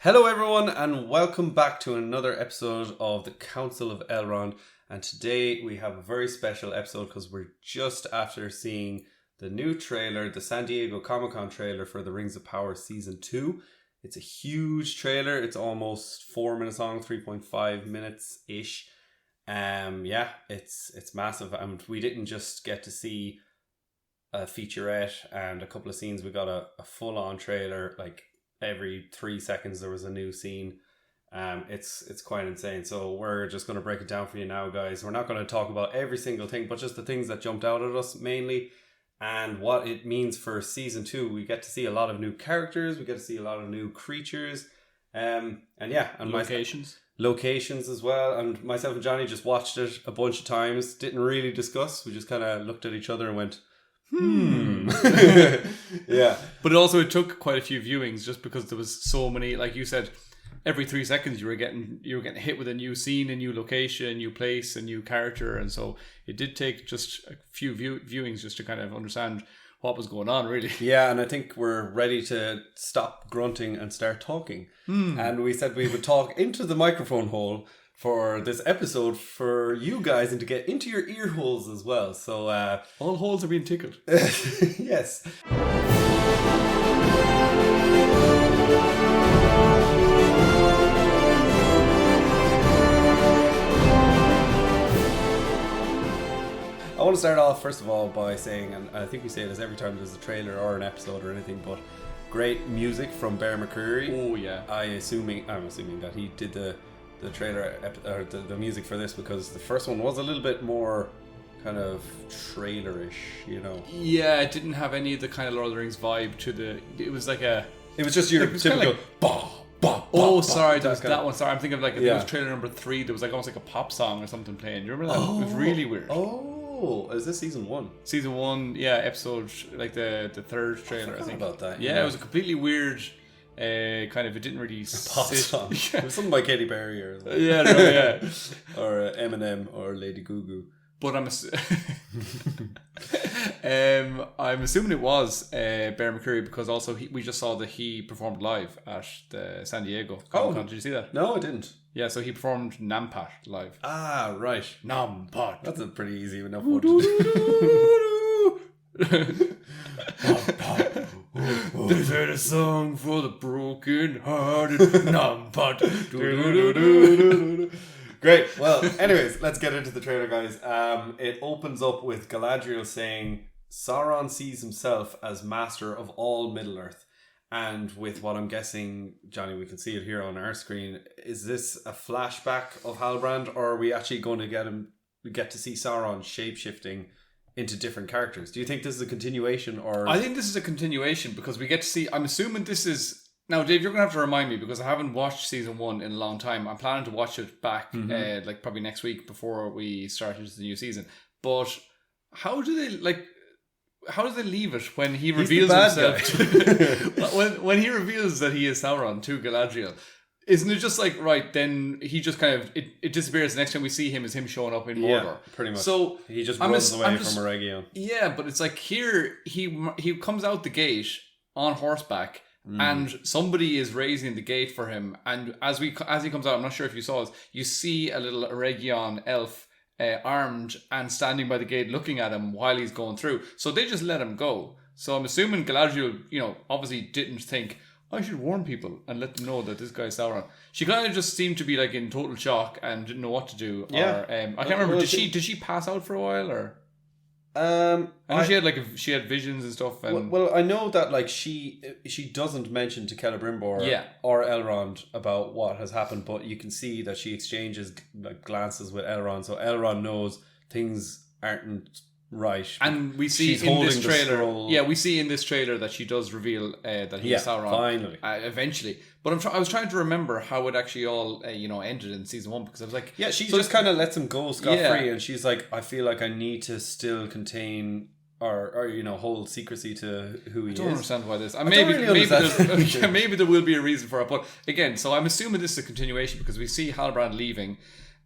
Hello everyone and welcome back to another episode of the Council of Elrond, and today we have a very special episode because we're just after seeing the new trailer, the San Diego Comic-Con trailer for The Rings of Power Season 2. It's a huge trailer, it's almost 4 minutes long, 3.5 minutes-ish. It's massive, and we didn't just get to see a featurette and a couple of scenes, we got a full-on trailer, like every 3 seconds there was a new scene. It's quite insane. So we're just going to break it down for you now, guys. We're not going to talk about every single thing, but just the things that jumped out at us mainly and what it means for season 2. We get to see a lot of new characters, we get to see a lot of new creatures, and locations as well. And myself and Johnny just watched it a bunch of times, didn't really discuss, we just kind of looked at each other and went yeah. But it took quite a few viewings just because there was so many, like you said, every 3 seconds you were getting hit with a new scene, a new location, a new place, a new character, and so it did take just a few viewings just to kind of understand what was going on, really. Yeah, and I think we're ready to stop grunting and start talking. And we said we would talk into the microphone hole for this episode for you guys and to get into your ear holes as well. So all holes are being tickled. Yes. I want to start off first of all by saying, and I think we say this every time there's a trailer or an episode or anything, but great music from Bear McCreary. Oh yeah. I'm assuming that he did the trailer or the music for this because the first one was a little bit more kind of trailerish, you know. Yeah, it didn't have any of the kind of Lord of the Rings vibe to the. It was like a. It was just your typical. Sorry, that one. Sorry, I'm thinking of like it was trailer number 3. There was like almost like a pop song or something playing. You remember that? It was really weird. Oh, is this season 1? Season 1, yeah, episode like the third trailer. I think about that. Yeah, it was a completely weird. Kind of, it didn't really pop song. It was something by Katy Perry or something. Yeah, or Eminem or Lady Gaga. But I'm assuming it was Bear McCreary because also we just saw that he performed live at the San Diego Comic-Con. Did you see that? No, I didn't. Yeah, so he performed Nampat live. Ah, right. Nampat. That's a pretty easy enough one to do. This is a song for the broken hearted. Nampat. Great. Well, anyways, let's get into the trailer, guys. It opens up with Galadriel saying Sauron sees himself as master of all Middle-earth. And with what I'm guessing, Johnny, we can see it here on our screen. Is this a flashback of Halbrand, or are we actually going to get to see Sauron shape-shifting into different characters? Do you think this is a continuation, or? I think this is a continuation because we get to see. I'm assuming this is. Now, Dave, you're going to have to remind me because I haven't watched season 1 in a long time. I'm planning to watch it back, like probably next week before we start into the new season. But how do they leave it when he reveals himself? when he reveals that he is Sauron to Galadriel, isn't it just like right? Then he just kind of it disappears. The next time we see him is him showing up in Mordor. Yeah, pretty much. So he just runs away from Eregion. Yeah, but it's like here he comes out the gate on horseback. And somebody is raising the gate for him, and as he comes out, I'm not sure if you saw this, you see a little Eregion elf armed and standing by the gate looking at him while he's going through. So they just let him go. So I'm assuming Galadriel, obviously didn't think, I should warn people and let them know that this guy's Sauron. She kind of just seemed to be like in total shock and didn't know what to do. Yeah. Or, I can't remember. Did she pass out for a while or? I know she had visions and stuff. And well, I know that like she doesn't mention to Celebrimbor or Elrond about what has happened, but you can see that she exchanges like glances with Elrond, so Elrond knows things aren't right. And we see in this trailer, we see in this trailer that she does reveal that he's Sauron finally, eventually. But I was trying to remember how it actually all ended in season 1 because I was like, she just kind of lets him go scot-free, and she's like, I feel like I need to still contain or hold secrecy to who he is. I don't understand why this. Maybe there will be a reason for it, but again, so I'm assuming this is a continuation because we see Halbrand leaving.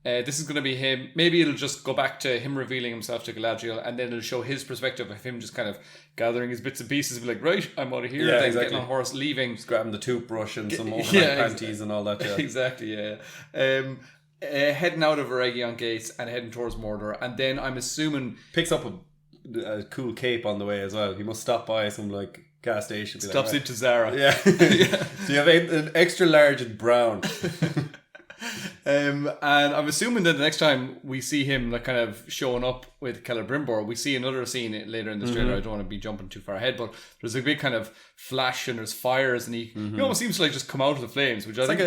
This is going to be him. Maybe it'll just go back to him revealing himself to Galadriel, and then it'll show his perspective of him just kind of gathering his bits and pieces and be like, right, I'm out of here. Yeah, then exactly. getting on horse, leaving. Just grabbing the toothbrush and some overnight panties and all that. Yeah. Exactly, yeah. Heading out of Eregion Gates and heading towards Mordor, and then I'm assuming Picks up a cool cape on the way as well. He must stop by some like gas station. Stops into Zara. Yeah. So you have an extra large in brown. And I'm assuming that the next time we see him like kind of showing up with Celebrimbor, we see another scene later in this trailer. I don't want to be jumping too far ahead, but there's a big kind of flash and there's fires and he almost seems to like just come out of the flames, which I think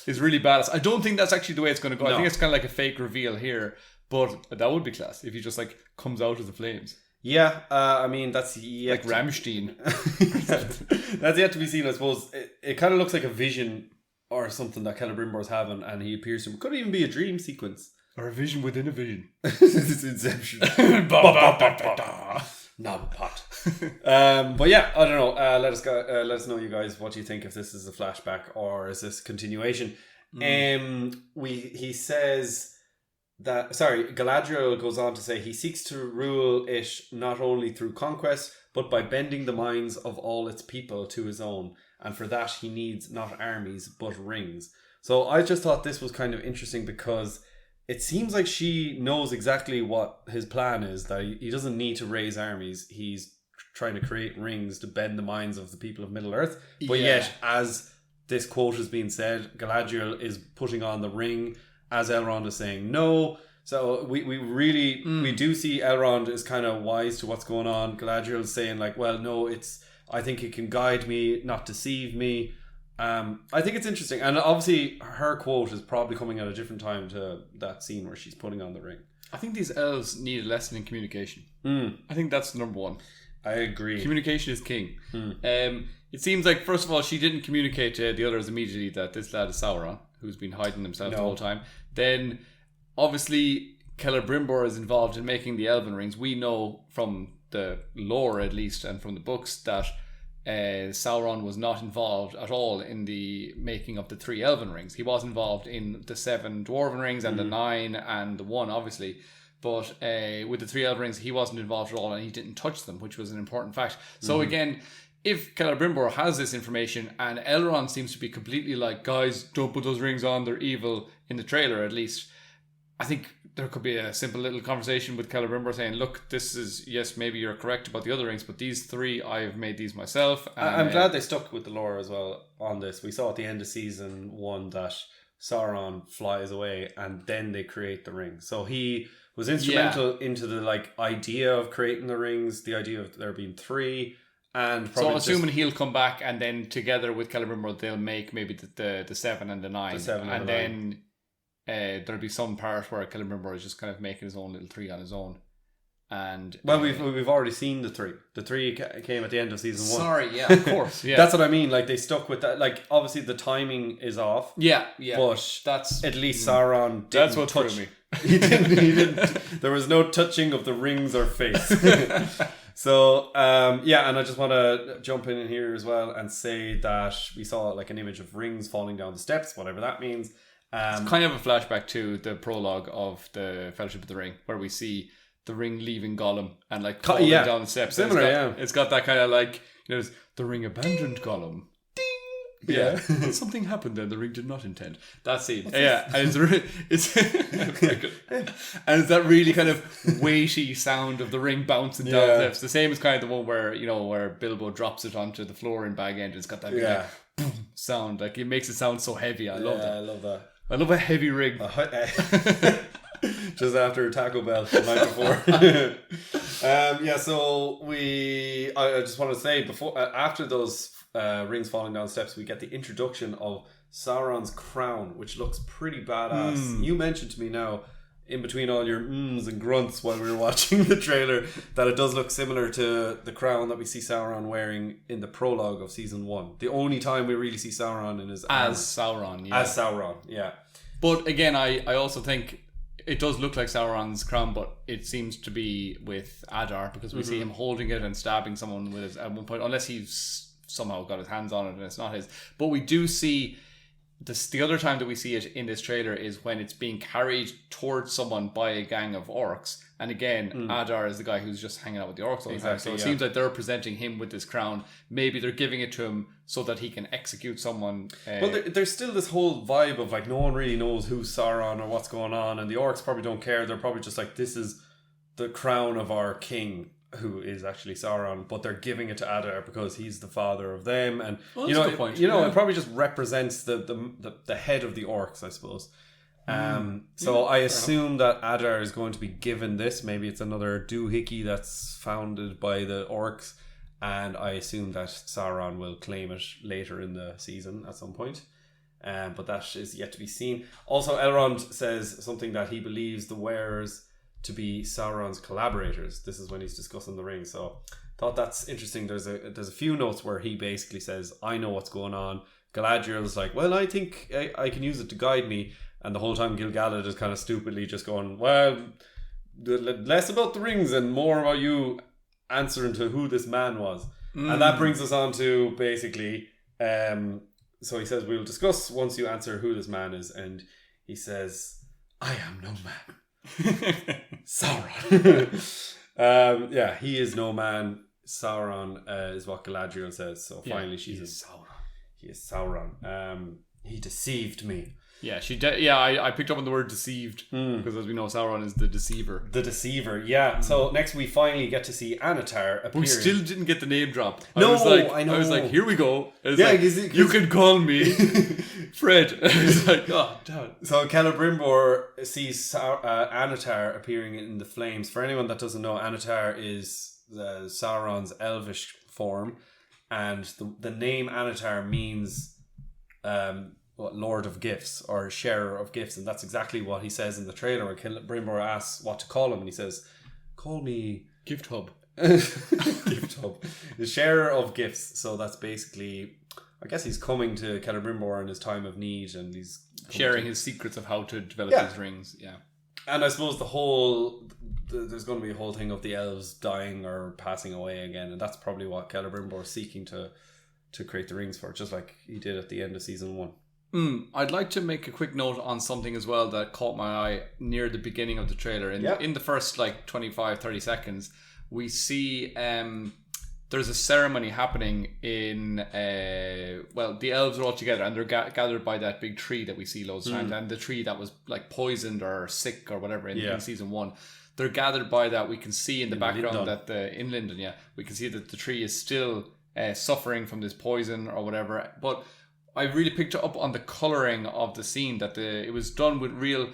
is really badass. I don't think that's actually the way it's going to go. No. I think it's kind of like a fake reveal here, but that would be class if he just like comes out of the flames. Yeah, I mean that's yet like Rammstein. That's yet to be seen, I suppose. It kind of looks like a vision or something that Celebrimbor's having, and he appears to. It could even be a dream sequence or a vision within a vision. It's Inception. Knob pot. But yeah, I don't know. Let us know, you guys, what you think, if this is a flashback or is this continuation. He says that, Galadriel goes on to say he seeks to rule it not only through conquest but by bending the minds of all its people to his own, and for that he needs not armies but rings. So I just thought this was kind of interesting because it seems like she knows exactly what his plan is, that he doesn't need to raise armies. He's trying to create rings to bend the minds of the people of Middle-earth. But yet, as this quote has been said, Galadriel is putting on the ring as Elrond is saying no. So we really we do see Elrond is kind of wise to what's going on. Galadriel is saying like, well, no, I think it can guide me, not deceive me. I think it's interesting, and obviously her quote is probably coming at a different time to that scene where she's putting on the ring. I think these elves need a lesson in communication. I think that's number one. I agree. Communication is king. It seems like, first of all, she didn't communicate to the others immediately that this lad is Sauron, who's been hiding himself the whole time. Then, obviously, Celebrimbor is involved in making the elven rings. We know from the lore, at least, and from the books, that Sauron was not involved at all in the making of the 3 elven rings. He was involved in the 7 dwarven rings and the 9 and the 1, obviously. But with the 3 elven rings, he wasn't involved at all, and he didn't touch them, which was an important fact. So again, if Celebrimbor has this information, and Elrond seems to be completely like, guys, don't put those rings on, they're evil, in the trailer at least, I think there could be a simple little conversation with Celebrimbor saying, look, this is, yes, maybe you're correct about the other rings, but these 3, I've made these myself. I'm glad they stuck with the lore as well on this. We saw at the end of season 1 that Sauron flies away and then they create the ring. So he was instrumental into the like idea of creating the rings, the idea of there being 3, and probably so assuming he'll come back and then together with Celebrimbor they'll make maybe the 7 and the 9. The 7 and then there'll be some part where Celebrimbor is just kind of making his own little 3 on his own. And well, we've already seen the 3. The 3 came at the end of season 1. Sorry, yeah, of course. Yeah, that's what I mean. Like they stuck with that. Like obviously the timing is off. Yeah. But that's at least Sauron didn't that's what touch me. He didn't. There was no touching of the rings or face. So and I just want to jump in here as well and say that we saw like an image of rings falling down the steps, whatever that means. It's kind of a flashback to the prologue of the Fellowship of the Ring, where we see the ring leaving Gollum and like falling down the steps. Similar, it's got that kind of like, the ring abandoned Gollum. Ding! Yeah. Something happened there the ring did not intend. That scene. And it's and it's that really kind of weighty sound of the ring bouncing down the steps. The same as kind of the one where, where Bilbo drops it onto the floor in Bag End. It's got that like, boom sound. Like it makes it sound so heavy. I love that. I love that. I love a heavy ring. Just after Taco Bell the night before. So I just want to say before after those rings falling down steps, we get the introduction of Sauron's crown, which looks pretty badass. You mentioned to me now, in between all your mms and grunts while we were watching the trailer, that it does look similar to the crown that we see Sauron wearing in the prologue of season 1. The only time we really see Sauron in his armor. As Sauron, yeah. But again, I also think it does look like Sauron's crown, but it seems to be with Adar, because we see him holding it and stabbing someone with it at one point, unless he's somehow got his hands on it and it's not his. But we do see the other time that we see it in this trailer is when it's being carried towards someone by a gang of orcs. And again, Adar is the guy who's just hanging out with the orcs all the time. So it seems like they're presenting him with this crown. Maybe they're giving it to him so that he can execute someone. But there's still this whole vibe of like no one really knows who's Sauron or what's going on, and the orcs probably don't care. They're probably just like, this is the crown of our king, who is actually Sauron, but they're giving it to Adar because he's the father of them, and it probably just represents the head of the orcs, I suppose. So I assume that Adar is going to be given this. Maybe it's another doohickey that's founded by the orcs, and I assume that Sauron will claim it later in the season at some point. But that is yet to be seen. Also, Elrond says something that he believes the wearers to be Sauron's collaborators. This is when he's discussing the ring. So thought that's interesting. There's a few notes where he basically says, I know what's going on. Galadriel's like, well, I think I can use it to guide me. And the whole time Gil-galad is kind of stupidly just going, well, less about the rings and more about you answering to who this man was. And that brings us on to basically, so he says, we'll discuss once you answer who this man is. And he says, I am no man. Sauron. He is no man. Sauron is what Galadriel says. So finally she's Sauron. He is Sauron. He deceived me. Yeah, I picked up on the word deceived because, as we know, Sauron is the deceiver. The deceiver, yeah. So next we finally get to see Anatar appearing. We still didn't get the name drop. I know. I was like, here we go. You can call me Fred. It's like, oh, damn. So Celebrimbor sees Anatar appearing in the flames. For anyone that doesn't know, Anatar is Sauron's elvish form, and the name Anatar means Lord of Gifts or Sharer of Gifts, and that's exactly what he says in the trailer when Celebrimbor asks what to call him, and he says, call me Gift Hub. Gift Hub. The Sharer of Gifts. So that's basically, I guess he's coming to Celebrimbor in his time of need, and he's sharing his secrets of how to develop these rings. Yeah. And I suppose there's going to be a whole thing of the elves dying or passing away again, and that's probably what Celebrimbor is seeking to create the rings for, just like he did at the end of season 1. I'd like to make a quick note on something as well that caught my eye near the beginning of the trailer. In the first 25-30 seconds, we see there's a ceremony happening in the elves are all together and they're gathered by that big tree that we see loads of times, and the tree that was like poisoned or sick or whatever in season 1. They're gathered by that. We can see in the background in Lindon, we can see that the tree is still suffering from this poison or whatever, but I really picked up on the colouring of the scene, that it was done with real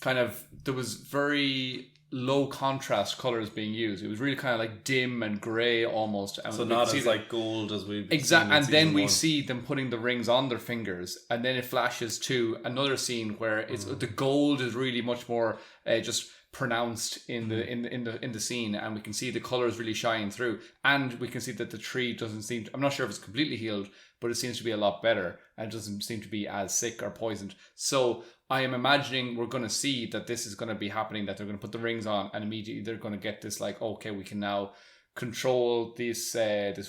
there was very low contrast colours being used. It was really kind of like dim and grey almost. And so not as like gold as we've exactly. And then we see them putting the rings on their fingers, and then it flashes to another scene where it's the gold is really much more just pronounced in the scene, and we can see the colours really shine through, and we can see that the tree doesn't seem to, I'm not sure if it's completely healed, but it seems to be a lot better and doesn't seem to be as sick or poisoned. So I am imagining we're going to see that this is going to be happening, that they're going to put the rings on and immediately they're going to get this like, okay, we can now control this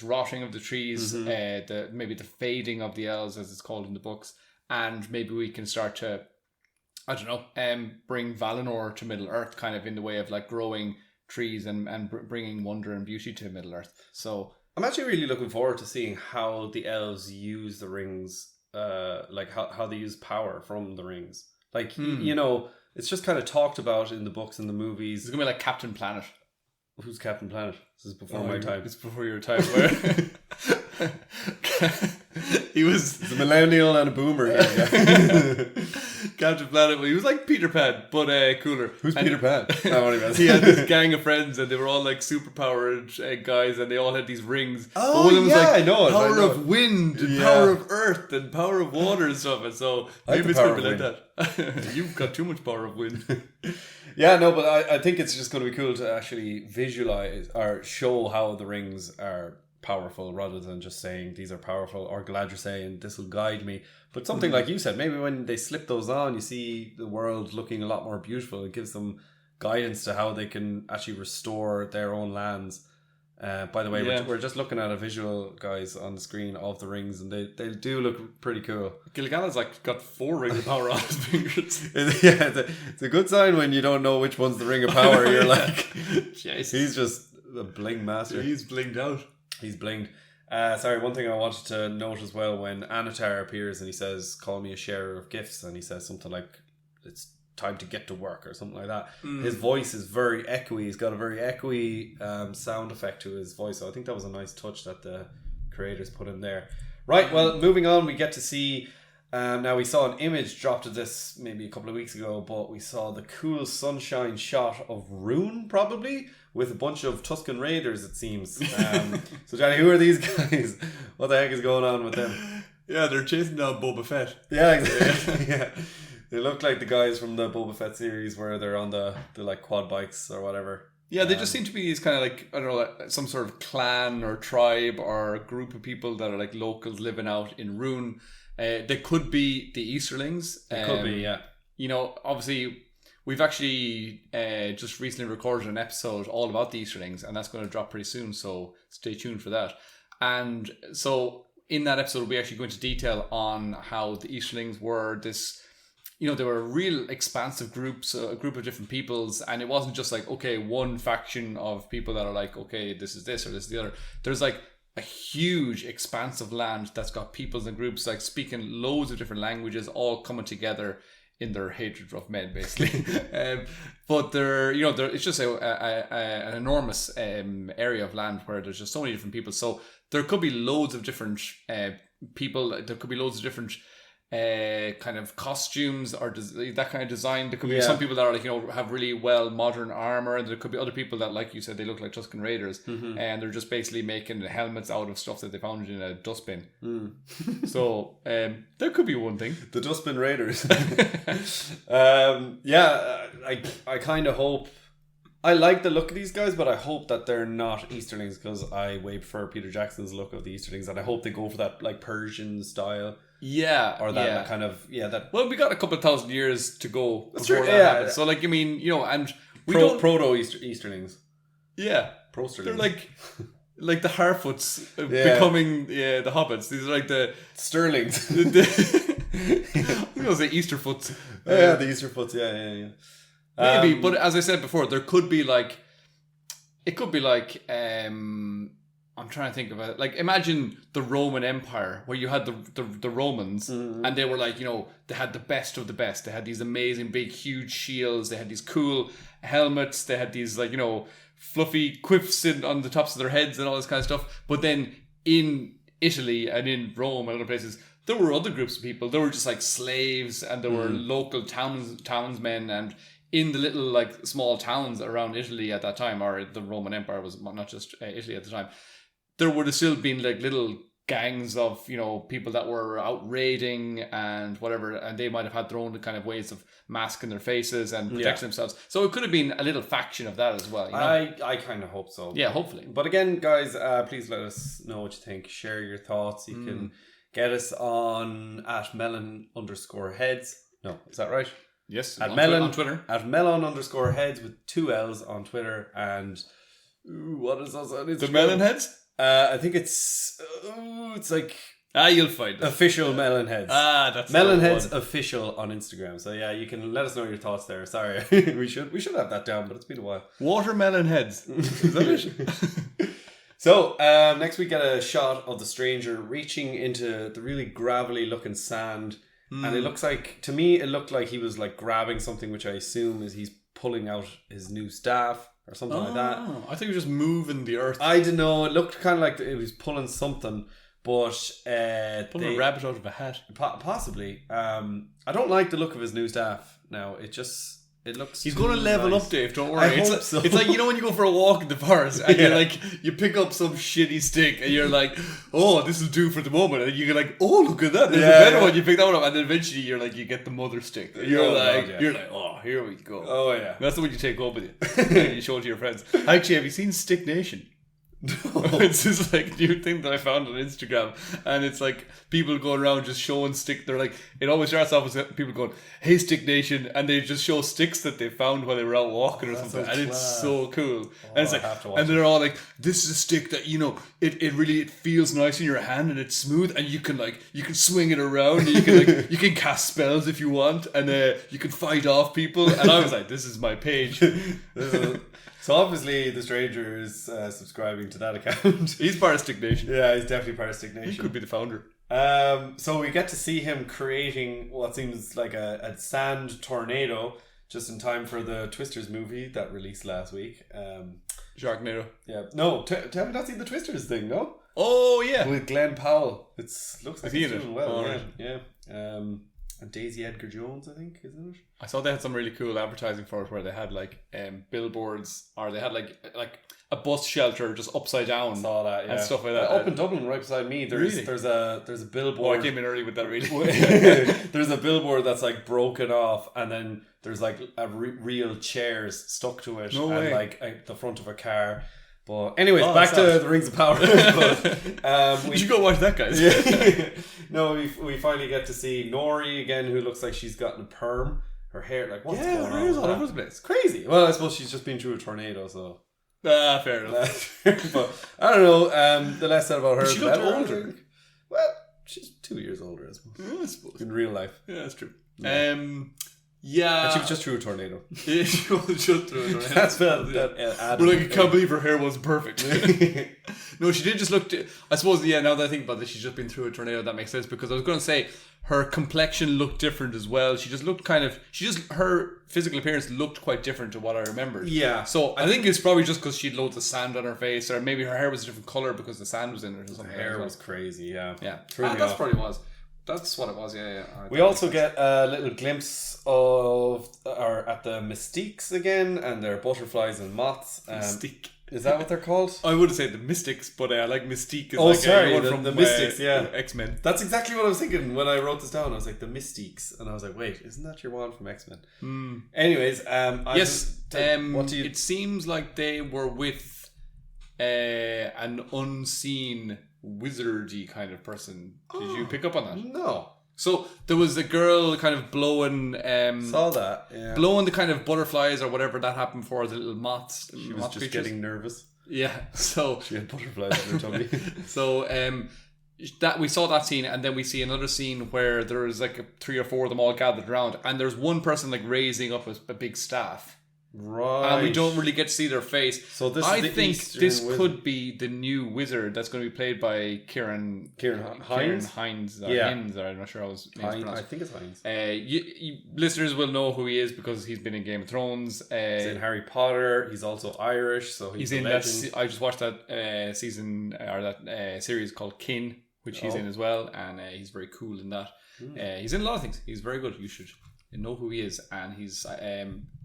rotting of the trees, maybe the fading of the elves as it's called in the books, and maybe we can start to, I don't know, bring Valinor to Middle Earth, kind of in the way of like growing trees and bringing wonder and beauty to Middle Earth. So I'm actually really looking forward to seeing how the elves use the rings, like how they use power from the rings. Like, it's just kind of talked about in the books and the movies. It's going to be like Captain Planet. Who's Captain Planet? This is before my time. It's before your time. Where he was a millennial and a boomer. Yeah. Captain Planet. Well, he was like Peter Pan, but cooler. Who's Peter Pan? He had this gang of friends, and they were all like superpowered guys, and they all had these rings. Oh, one of them was like, I know it. Power of wind, and power of earth, and power of water and stuff. And so maybe it's going to be like that. You've got too much power of wind. Yeah, no, but I think it's just going to be cool to actually visualize or show how the rings are powerful, rather than just saying these are powerful, or Galadriel saying this will guide me. But something like you said, maybe when they slip those on, you see the world looking a lot more beautiful. It gives them guidance to how they can actually restore their own lands. By the way, Yeah. we're just looking at a visual, guys, on the screen of the rings, and they do look pretty cool. Gilgalad's like got 4 rings of power on his fingers. It's a good sign when you don't know which one's the ring of power. You're like, Jeez. he's just a bling master. He's blinged out. He's blinged. Sorry, one thing I wanted to note as well, when Anatar appears and he says, "Call me a sharer of gifts," and he says something like, "It's time to get to work," or something like that. His voice is very echoey. He's got a very echoey sound effect to his voice. So I think that was a nice touch that the creators put in there. Right, well, moving on, we get to see... now, we saw an image dropped of this maybe a couple of weeks ago, but we saw the cool sunshine shot of Rune, probably, with a bunch of Tusken Raiders, it seems. So, Johnny, who are these guys? What the heck is going on with them? Yeah, they're chasing down Boba Fett. Yeah, exactly. Yeah. They look like the guys from the Boba Fett series where they're on the like quad bikes or whatever. Yeah, they just seem to be these kind of like, I don't know, like some sort of clan or tribe or a group of people that are like locals living out in Rune. They could be the Easterlings. It could be, yeah. You know, obviously, we've actually just recently recorded an episode all about the Easterlings, and that's going to drop pretty soon, so stay tuned for that. And so in that episode, we're actually going to detail on how the Easterlings were this... You know, they were real expansive groups, a group of different peoples, and it wasn't just like, okay, one faction of people that are like, okay, this is this or this is the other. There's like a huge expansive land that's got peoples and groups like speaking loads of different languages, all coming together in their hatred of men, basically. But they're, you know, it's just an enormous area of land where there's just so many different people. So there could be loads of different people. There could be loads of different kind of costumes or that kind of design. There could be some people that are like, you know, have really well modern armor, and there could be other people that, like you said, they look like Tusken Raiders, and they're just basically making helmets out of stuff that they found in a dustbin. So there could be one thing. The Dustbin Raiders. I kind of hope... I like the look of these guys, but I hope that they're not Easterlings, because I way prefer Peter Jackson's look of the Easterlings, and I hope they go for that like Persian style. Yeah. Or that kind of... Yeah, that... Well, we got a couple of thousand years to go That's before true, that happens. So, like, I mean, you know, and we don't... Proto-Easterlings. Yeah. Prosterlings. They're like the Harfoots becoming the Hobbits. These are like the... Sterlings. I'm going to say Easterfoots. Yeah, the Easterfoots, yeah. Maybe, but as I said before, there could be like... It could be like... I'm trying to think about it. Like, imagine the Roman Empire, where you had the Romans, and they were like, you know, they had the best of the best. They had these amazing, big, huge shields. They had these cool helmets. They had these, like, you know, fluffy quiffs on the tops of their heads and all this kind of stuff. But then in Italy and in Rome and other places, there were other groups of people. There were just like slaves, and there were local townsmen, and in the little like small towns around Italy at that time, or the Roman Empire was not just Italy at the time, there would have still been like little gangs of, you know, people that were out raiding and whatever, and they might have had their own kind of ways of masking their faces and protecting themselves. So it could have been a little faction of that as well. You know? I kind of hope so. Yeah, hopefully. But again, guys, please let us know what you think. Share your thoughts. You can get us on @melon_heads. No, is that right? Yes, on Twitter. @melon_heads with 2 L's on Twitter. And what is us on Instagram? The Melon Heads? I think it's like you'll find it. Official Melon Heads. That's Melon Heads official on Instagram. So yeah, you can let us know your thoughts there. Sorry, we should have that down, but it's been a while. Watermelon Heads. Is that it? So next we get a shot of the stranger reaching into the really gravelly looking sand, and it looks like, to me, it looked like he was like grabbing something, which I assume is he's pulling out his new staff or something like that. I think he was just moving the earth. I don't know. It looked kind of like it was pulling something, but pulling a rabbit out of a hat. Possibly. I don't like the look of his new staff now. It looks. He's going to level up, Dave. Don't worry. So. It's like, you know, when you go for a walk in the forest and you're like, you pick up some shitty stick and you're like, oh, this will do for the moment, and you're like, oh, look at that. There's a better one. You pick that one up, and then eventually you're like, you get the mother stick. You're like, oh, here we go. Oh yeah. That's the one you take home with you. You show it to your friends. Actually, have you seen Stick Nation? It's this like new thing that I found on Instagram, and it's like people going around just showing stick. They're like, it always starts off with people going, "Hey, Stick Nation," and they just show sticks that they found while they were out walking or something, and it's so cool. And it's like, and they're all like, "This is a stick that it really feels nice in your hand and it's smooth, and you can swing it around, and you can cast spells if you want, and you can fight off people." And I was like, "This is my page." So obviously the stranger is subscribing to that account. He's part of Stick Nation. Yeah, he's definitely part of Stick Nation. He could be the founder. So we get to see him creating what seems like a sand tornado just in time for the Twisters movie that released last week. Sharknado. Yeah. No, have you not seen the Twisters thing, no? Oh, yeah. With Glenn Powell. Looks like he's doing well. Oh, yeah. right. Yeah. And Daisy Edgar Jones, I think, isn't it? I saw they had some really cool advertising for it where they had like billboards, or they had like a bus shelter just upside down. I saw that, yeah. And stuff like that. Up in Dublin, right beside me, there's a billboard. Oh, I came in early with that really. There's a billboard that's like broken off, and then there's like real chairs stuck to it, No and way. like the front of a car. But anyways, back to the Rings of Power. We should go watch that, guys. No, we finally get to see Nori again, who looks like she's gotten a perm. Her hair, like, what's going on? Her hair's all over the place. Crazy. Well, I suppose she's just been through a tornado, so. Fair enough. But I don't know. The less said about her, She the looked better. older. Well, she's 2 years older, I suppose. Yeah, I suppose. In real life. Yeah, that's true. Yeah. Yeah. And she was just through a tornado. Yeah, she was just through a tornado. That's We're like, I can't believe her hair was perfect. No, she did just look. I suppose, yeah, now that I think about this, she's just been through a tornado. That makes sense, because I was going to say her complexion looked different as well. She just looked her physical appearance looked quite different to what I remembered. Yeah. So I think it's probably just because she had loads of sand on her face, or maybe her hair was a different colour because the sand was in it or something. Her hair was crazy, yeah. Yeah. Threw me That's off. probably was. That's what it was, yeah. We also get a little glimpse of at the Mystiques again, and their butterflies and moths. Mystique. Is that what they're called? I would say the Mystics, but I like Mystique. Oh, like sorry, one the from Mystics, yeah. X-Men. That's exactly what I was thinking when I wrote this down. I was like, the Mystiques. And I was like, wait, isn't that your one from X-Men? Anyways, what do you... It seems like they were with an unseen wizardy kind of person. Did you pick up on that? No. So there was a girl kind of blowing Saw that, yeah. blowing the kind of butterflies or whatever that happened for, the little moths. She was just getting nervous. Yeah, so she had butterflies on her tummy. So that we saw that scene, and then we see another scene where there's like 3 or 4 of them all gathered around, and there's one person like raising up a big staff. Right. And we don't really get to see their face. So this I is the think Eastern this wizard. could be the new wizard that's going to be played by Kieran Hines. Yeah. Hines, or I'm not sure how his name's I pronounced. think it's Hines. Listeners will know who he is because he's been in Game of Thrones. He's in Harry Potter. He's also Irish, so he's in a that. legend. I just watched that season or that series called Kin, which he's in as well, and he's very cool in that. He's in a lot of things. He's very good. You should know who he is, and he's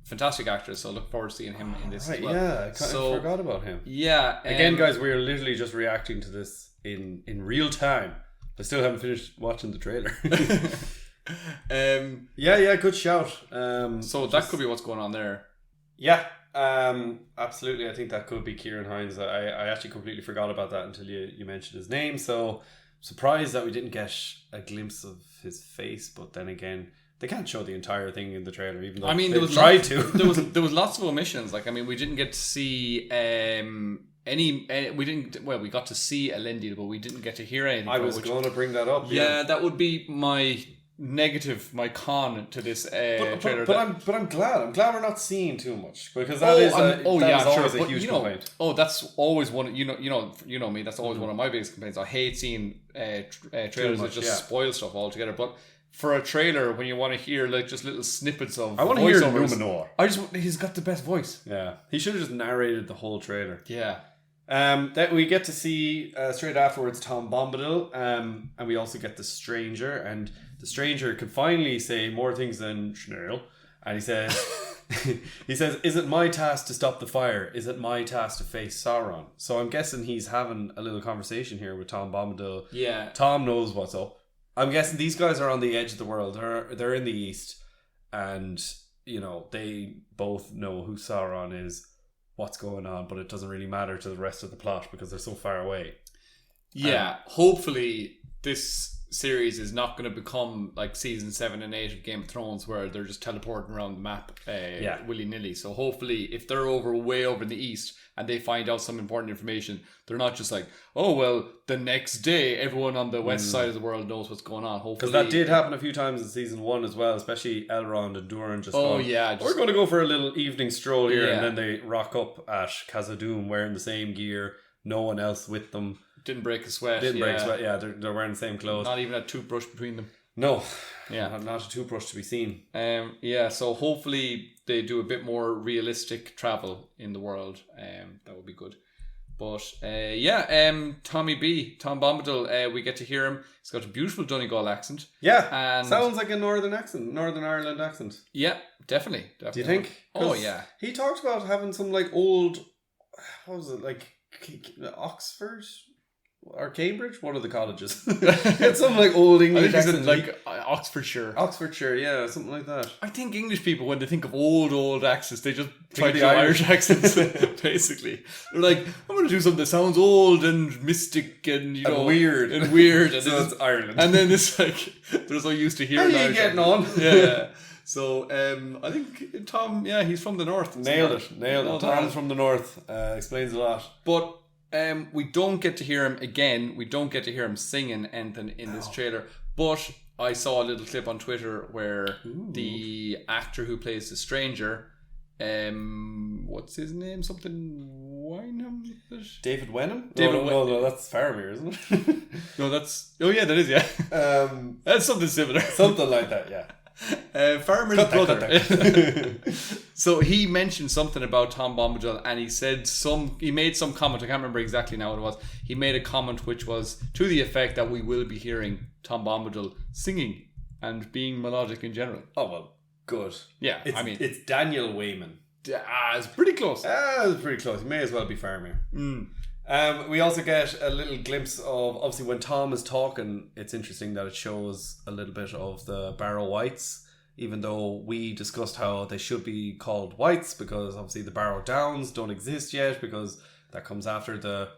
fantastic actor. So look forward to seeing him in this as well. Yeah, I forgot about him. Yeah. Again, guys, we are literally just reacting to this in real time. I still haven't finished watching the trailer. Yeah, good shout. So that could be what's going on there. Yeah, absolutely. I think that could be Kieran Hines. I actually completely forgot about that until you mentioned his name. So surprised that we didn't get a glimpse of his face. But then again, they can't show the entire thing in the trailer, even though there was there was lots of omissions. Like, I mean, we didn't get to see we got to see Elendil, but we didn't get to hear anything. I was going to bring that up. Yeah, that would be my con to this trailer. But I'm glad. I'm glad we're not seeing too much, because that is always a huge complaint. That's always one. You know me. That's always one of my biggest complaints. I hate seeing trailers that just spoil stuff altogether. But for a trailer, when you want to hear like just little snippets of, I want to hear Numenor. He's got the best voice. Yeah, he should have just narrated the whole trailer. Yeah. That we get to see straight afterwards Tom Bombadil, and we also get the Stranger, and the Stranger can finally say more things than Schnell, and he says, "Is it my task to stop the fire? Is it my task to face Sauron?" So I'm guessing he's having a little conversation here with Tom Bombadil. Yeah, Tom knows what's up. I'm guessing these guys are on the edge of the world. They're in the east, and they both know who Sauron is. what's going on, but it doesn't really matter to the rest of the plot because they're so far away. Yeah, hopefully this series is not going to become like season 7 and 8 of Game of Thrones, where they're just teleporting around the map willy-nilly. So hopefully, if they're way over in the east and they find out some important information, they're not just like, oh well, the next day everyone on the west side of the world knows what's going on. Hopefully, because that did happen a few times in season 1 as well, especially Elrond and Durin just we're going to go for a little evening stroll here, and then they rock up at Khazad-dûm wearing the same gear, no one else with them. Didn't break a sweat. Yeah, they're wearing the same clothes. Not even a toothbrush between them. No. Yeah. Not a toothbruch to be seen. So hopefully they do a bit more realistic travel in the world. That would be good. But Tom Bombadil, we get to hear him. He's got a beautiful Donegal accent. Yeah. And sounds like a Northern Ireland accent. Yeah, definitely. Do you think? Oh yeah. He talked about having some like old, what was it, like Oxford or Cambridge, one of the colleges. It's some like old English accent, like Oxfordshire, yeah, something like that. I think English people, when they think of old accents, they just try to do Irish accents. Basically, they're like, I'm going to do something that sounds old and mystic and weird and so it's Ireland. And then it's like they're so used to hearing. How are you getting on? Yeah. So I think Tom, he's from the north. Nailed it. Tom's from the north. Explains a lot. But we don't get to hear him again. We don't get to hear him singing anything in this trailer. But I saw a little clip on Twitter where the actor who plays the stranger, what's his name? Something Wyndham? David Wenham? No, that's Faramir, isn't it? No, that's... Oh yeah, that is, yeah. That's something similar. Something like that, yeah. Faramir's brother. So he mentioned something about Tom Bombadil, and he made some comment. I can't remember exactly now what it was. He made a comment which was to the effect that we will be hearing Tom Bombadil singing and being melodic in general. Oh well, good. Yeah, it's Daniel Wayman. It's pretty close. It's pretty close. He may as well be Faramir. We also get a little glimpse of, obviously when Tom is talking, it's interesting that it shows a little bit of the Barrow Whites, even though we discussed how they should be called Whites because obviously the Barrow Downs don't exist yet because that comes after the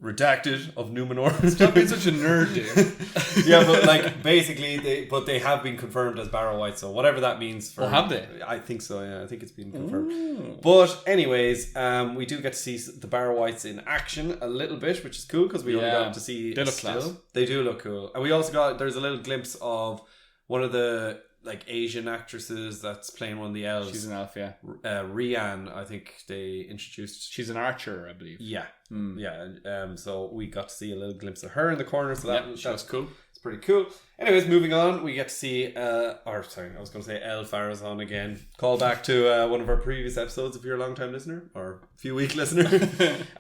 redacted of Numenor. Stop being such a nerd, dude. Yeah, but like basically they have been confirmed as Barrow Whites, so whatever that means for have they? I think so, yeah. I think it's been confirmed. But anyways, we do get to see the Barrow Whites in action a little bit, which is cool because we only got to see they look class. They do look cool. And we also there's a little glimpse of one of the like Asian actresses that's playing one of the elves. She's an elf, yeah. Rian, I think they introduced. She's an archer, I believe. Yeah, yeah. So we got to see a little glimpse of her in the corner. So that's cool. It's pretty cool. Anyways, moving on, we get to see. I was going to say El Farazan again. Call back to one of our previous episodes if you're a long time listener or a few week listener.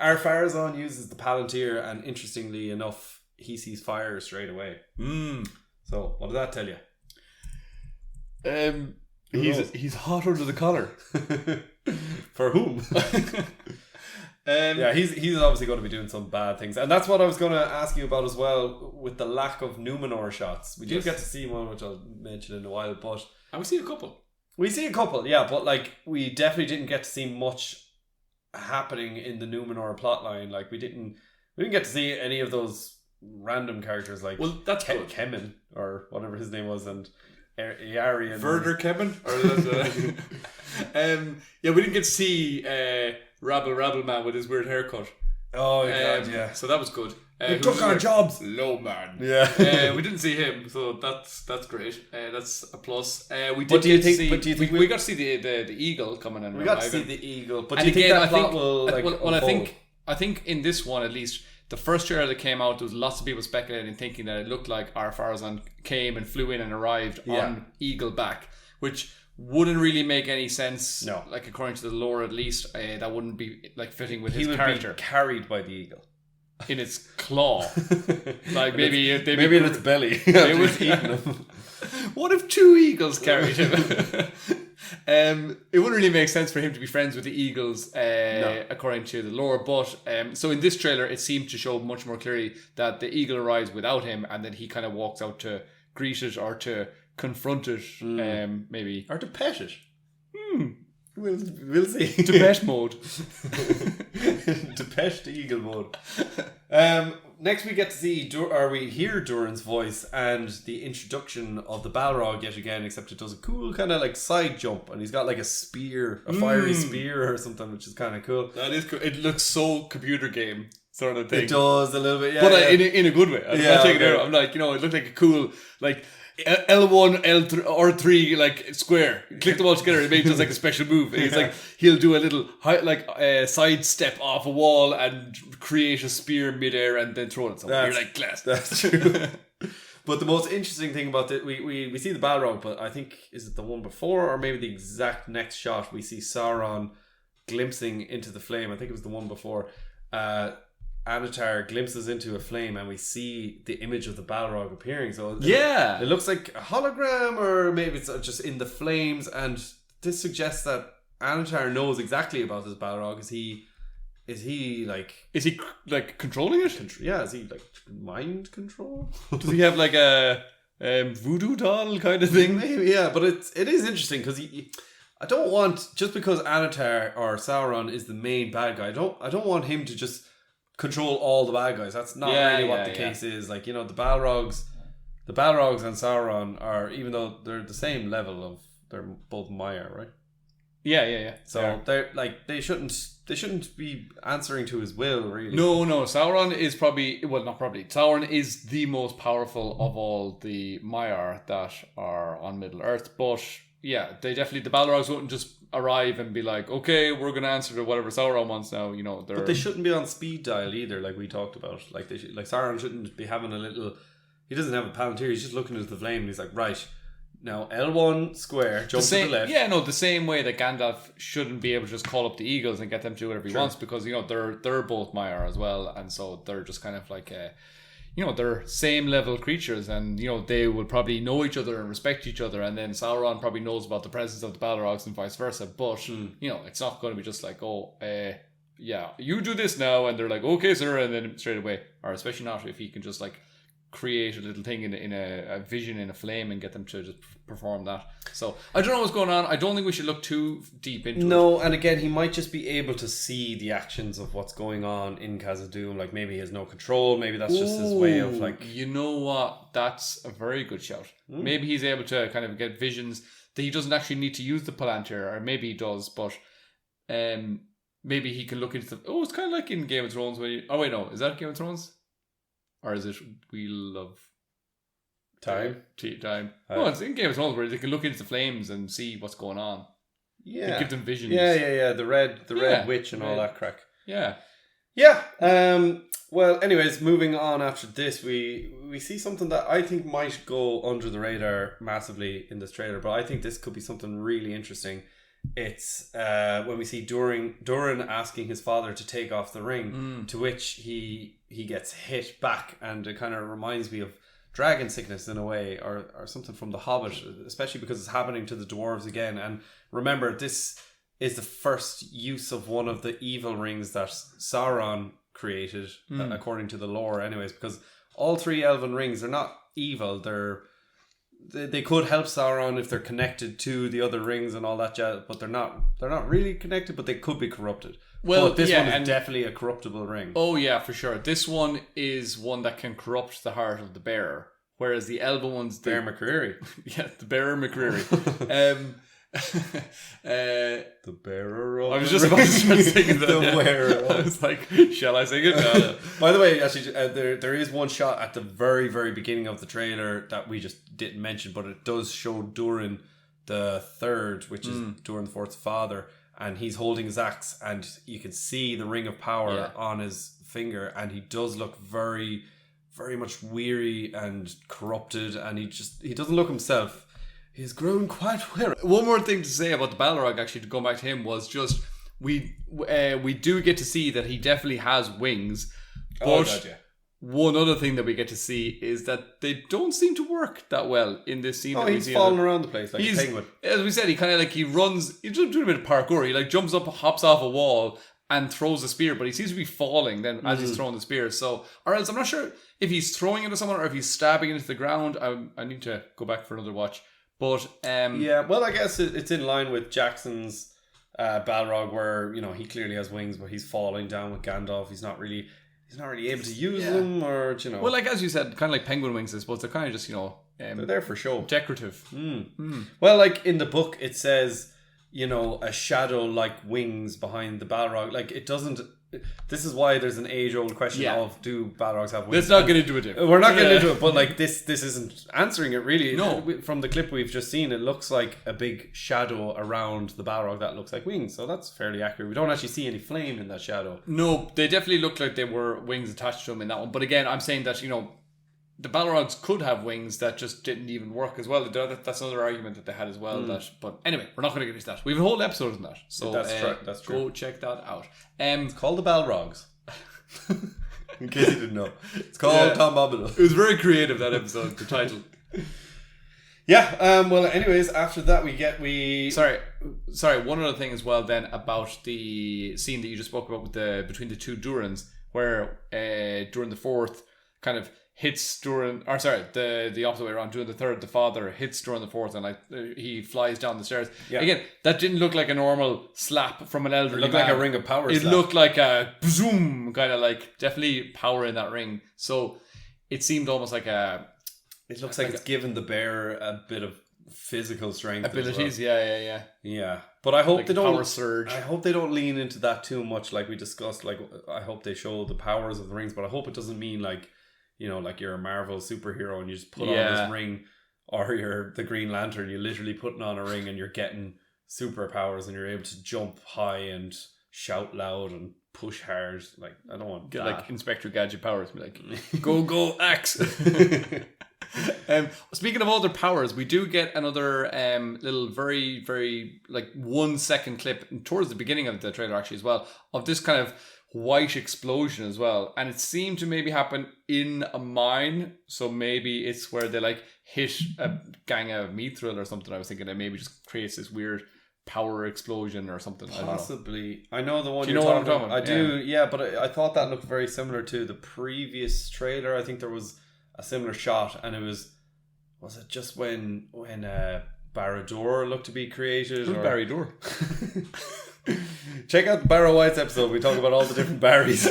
Our Farazan uses the Palantir, and interestingly enough, he sees fire straight away. So what did that tell you? He's hot under the collar. For whom? Yeah, he's obviously going to be doing some bad things, and that's what I was going to ask you about as well. With the lack of Numenor shots, we did get to see one, which I'll mention in a while, but we see a couple. Yeah, but like we definitely didn't get to see much happening in the Numenor plotline. Like we didn't get to see any of those random characters like that's Kemen or whatever his name was, and Yari and Verder Kemen. We didn't get to see Rabble Man with his weird haircut. Oh god, yeah. So that was good. They took our jobs. Low man. Yeah. We didn't see him, so that's great. That's a plus. We got to see the eagle coming in. We got to see the eagle, but do you think that plot will I think in this one at least, the first trailer that came out, there was lots of people speculating, thinking that it looked like our Farazan came and flew in and arrived on eagle back, which wouldn't really make any sense. No, like according to the lore, at least that wouldn't be like fitting with his character. He would be carried by the eagle in its claw, like maybe in its belly. It was eating him. What if two eagles carried him? It wouldn't really make sense for him to be friends with the eagles, according to the lore. But so in this trailer, it seemed to show much more clearly that the eagle arrives without him, and then he kind of walks out to greet it or to confront it, maybe, or to pet it. We'll see. Depeche mode. Depeche Eagle mode. Next we get to see, we hear Durin's voice and the introduction of the Balrog yet again, except it does a cool kind of like side jump, and he's got like a spear, a fiery spear or something, which is kind of cool. That is cool. It looks so computer game sort of thing. It does a little bit, yeah. But in a good way. I'm not taking it out. I'm like, it looked like a cool, like, L1, L3, or 3, like, square. Click them all together. It makes just like a special move. And he's like, he'll do a little, side step off a wall and create a spear midair and then throw it at someone. You're like, class. That's true. But the most interesting thing about it, we see the Balrog, but I think, is it the one before or maybe the exact next shot? We see Sauron glimpsing into the flame. I think it was the one before. Anatar glimpses into a flame and we see the image of the Balrog appearing. So it looks like a hologram, or maybe it's just in the flames, and this suggests that Anatar knows exactly about this Balrog. Is he controlling it? Is he like mind control? Does he have like a voodoo doll kind of thing? Maybe, yeah, but it is interesting because I don't want, just because Anatar or Sauron is the main bad guy, I don't want him to just control all the bad guys. That's not really what the case is. Like, the Balrogs and Sauron are, even though they're the same level of, they're both Maya, right? Yeah. So they're like, they shouldn't be answering to his will, really. No. Sauron is Sauron is the most powerful of all the Maiar that are on Middle Earth. But yeah, the Balrogs wouldn't just arrive and be like, okay, we're going to answer to whatever Sauron wants now. But they shouldn't be on speed dial either, like we talked about. Like Sauron shouldn't be having he doesn't have a palantir. He's just looking into the flame and he's like, right, now L1 square, jump to the left. Yeah, no, the same way that Gandalf shouldn't be able to just call up the eagles and get them to do whatever he wants, because they're both Maiar as well, and so they're just kind of like they're same level creatures, and they will probably know each other and respect each other, and then Sauron probably knows about the presence of the Balrogs and vice versa. But it's not going to be just like, you do this now, and they're like, okay, sir, and then straight away, or especially not if he can just like create a little thing in a vision in a flame and get them to just perform that. So I don't know what's going on. I don't think we should look too deep into it. No, and again, he might just be able to see the actions of what's going on in Khazad-dûm. Like, maybe he has no control. Maybe that's just his way of like... You know what? That's a very good shout. Maybe he's able to kind of get visions that he doesn't actually need to use the Palantir, or maybe he does, but maybe he can look into it's kind of like in Game of Thrones where is that Game of Thrones? Or is it Wheel of Time? No, it's in Game of Thrones where they can look into the flames and see what's going on. Yeah. Give them visions. Yeah. The red witch and all that crack. Yeah. Yeah. Well, anyways, moving on after this, we see something that I think might go under the radar massively in this trailer, but I think this could be something really interesting. It's when we see Durin asking his father to take off the ring, to which he gets hit back, and it kind of reminds me of dragon sickness in a way, or something from The Hobbit, especially because it's happening to the dwarves again. And remember, this is the first use of one of the evil rings that Sauron created, according to the lore anyways, because all three elven rings are not evil. They could help Sauron if they're connected to the other rings and all that jazz, but they're not really connected, but they could be corrupted. Well, but this one is definitely a corruptible ring. Oh yeah, for sure. This one is one that can corrupt the heart of the bearer, whereas the elven ones... Bear McCreary. Yeah, the bearer McCreary. The bearer of... I was just about to start singing that. The wearer. I was like, shall I sing it? No. By the way, actually, there is one shot at the very, very beginning of the trailer that we just didn't mention, but it does show Durin the Third, which is Durin the Fourth's father, and he's holding his axe, and you can see the ring of power on his finger, and he does look very, very much weary and corrupted, and he doesn't look himself. He's grown quite well. One more thing to say about the Balrog, actually, to go back to him, was just we do get to see that he definitely has wings. But one other thing that we get to see is that they don't seem to work that well in this scene. Oh, he's falling around the place like a penguin. As we said, he kind of like he runs. He's doing a bit of parkour. He like jumps up, hops off a wall, and throws a spear. But he seems to be falling then as he's throwing the spear. So, or else I'm not sure if he's throwing it at someone or if he's stabbing it into the ground. I need to go back for another watch. But well, I guess it's in line with Jackson's Balrog, where he clearly has wings, but he's falling down with Gandalf. He's not really able to use them, or Well, like as you said, kind of like penguin wings, I suppose they're kind of just they're there for show, decorative. Well, like in the book, it says a shadow like wings behind the Balrog. Like it doesn't. This is why there's an age-old question of do Balrogs have wings? Let's not get into it. We're not getting into it, but like this isn't answering it really. No. From the clip we've just seen, it looks like a big shadow around the Balrog that looks like wings. So that's fairly accurate. We don't actually see any flame in that shadow. No, they definitely look like they were wings attached to them in that one. But again, I'm saying that the Balrogs could have wings that just didn't even work as well. That's another argument that they had as well. But anyway, we're not going to get into that. We have a whole episode on that. So that's true. Go check that out. It's called the Balrogs. In case you didn't know. It's called Tom Bombadil. It was very creative, that episode, the title. Yeah, well, anyways, after that Sorry, one other thing as well then about the scene that you just spoke about with between the two Durins, where Durin the Fourth kind of hits Durin, or sorry, the opposite way around. Durin the Third, the father, hits Durin the Fourth, and he flies down the stairs. Yeah. Again, that didn't look like a normal slap from an elderly man. It looked like a ring of power. It looked like a zoom, kind of like definitely power in that ring. So it seemed almost like a. It looks like it's given the bear a bit of physical strength, abilities. Yeah. But I hope like they don't. Power surge. I hope they don't lean into that too much, like we discussed. Like I hope they show the powers of the rings, but I hope it doesn't mean like. Like you're a Marvel superhero and you just put on this ring, or you're the Green Lantern, you're literally putting on a ring and you're getting superpowers and you're able to jump high and shout loud and push hard. Like, I don't want that. Like Inspector Gadget powers. Be like, go, axe. Speaking of other powers, we do get another little very, very, like 1 second clip towards the beginning of the trailer actually as well, of this kind of white explosion as well, and it seemed to maybe happen in a mine, so maybe it's where they like hit a gang of mithril or something. I was thinking it maybe just creates this weird power explosion or something. Possibly. I know the one. Do you know what I'm talking about? I do, yeah, but I thought that looked very similar to the previous trailer. I think there was a similar shot, and it was it just when Barad-dûr looked to be created? Who's Barad-dûr? Check out the Barrow Whites episode. We talk about all the different berries.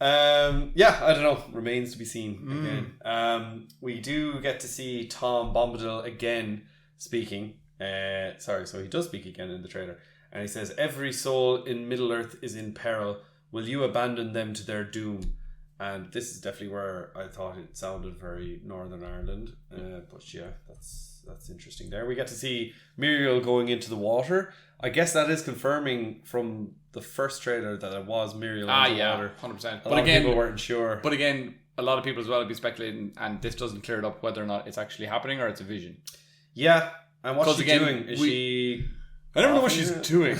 Yeah, I don't know. Remains to be seen again. We do get to see Tom Bombadil again speaking. So he does speak again in the trailer. And he says, "Every soul in Middle-earth is in peril. Will you abandon them to their doom?" And this is definitely where I thought it sounded very Northern Ireland. But yeah, that's interesting there. We get to see Muriel going into the water. I guess that is confirming from the first trailer that it was Muriel in the water. 100%. But again, people weren't sure. But again, a lot of people as well would be speculating, and this doesn't clear it up whether or not it's actually happening or it's a vision. Yeah. And what's she doing? Is she... I don't know what she's doing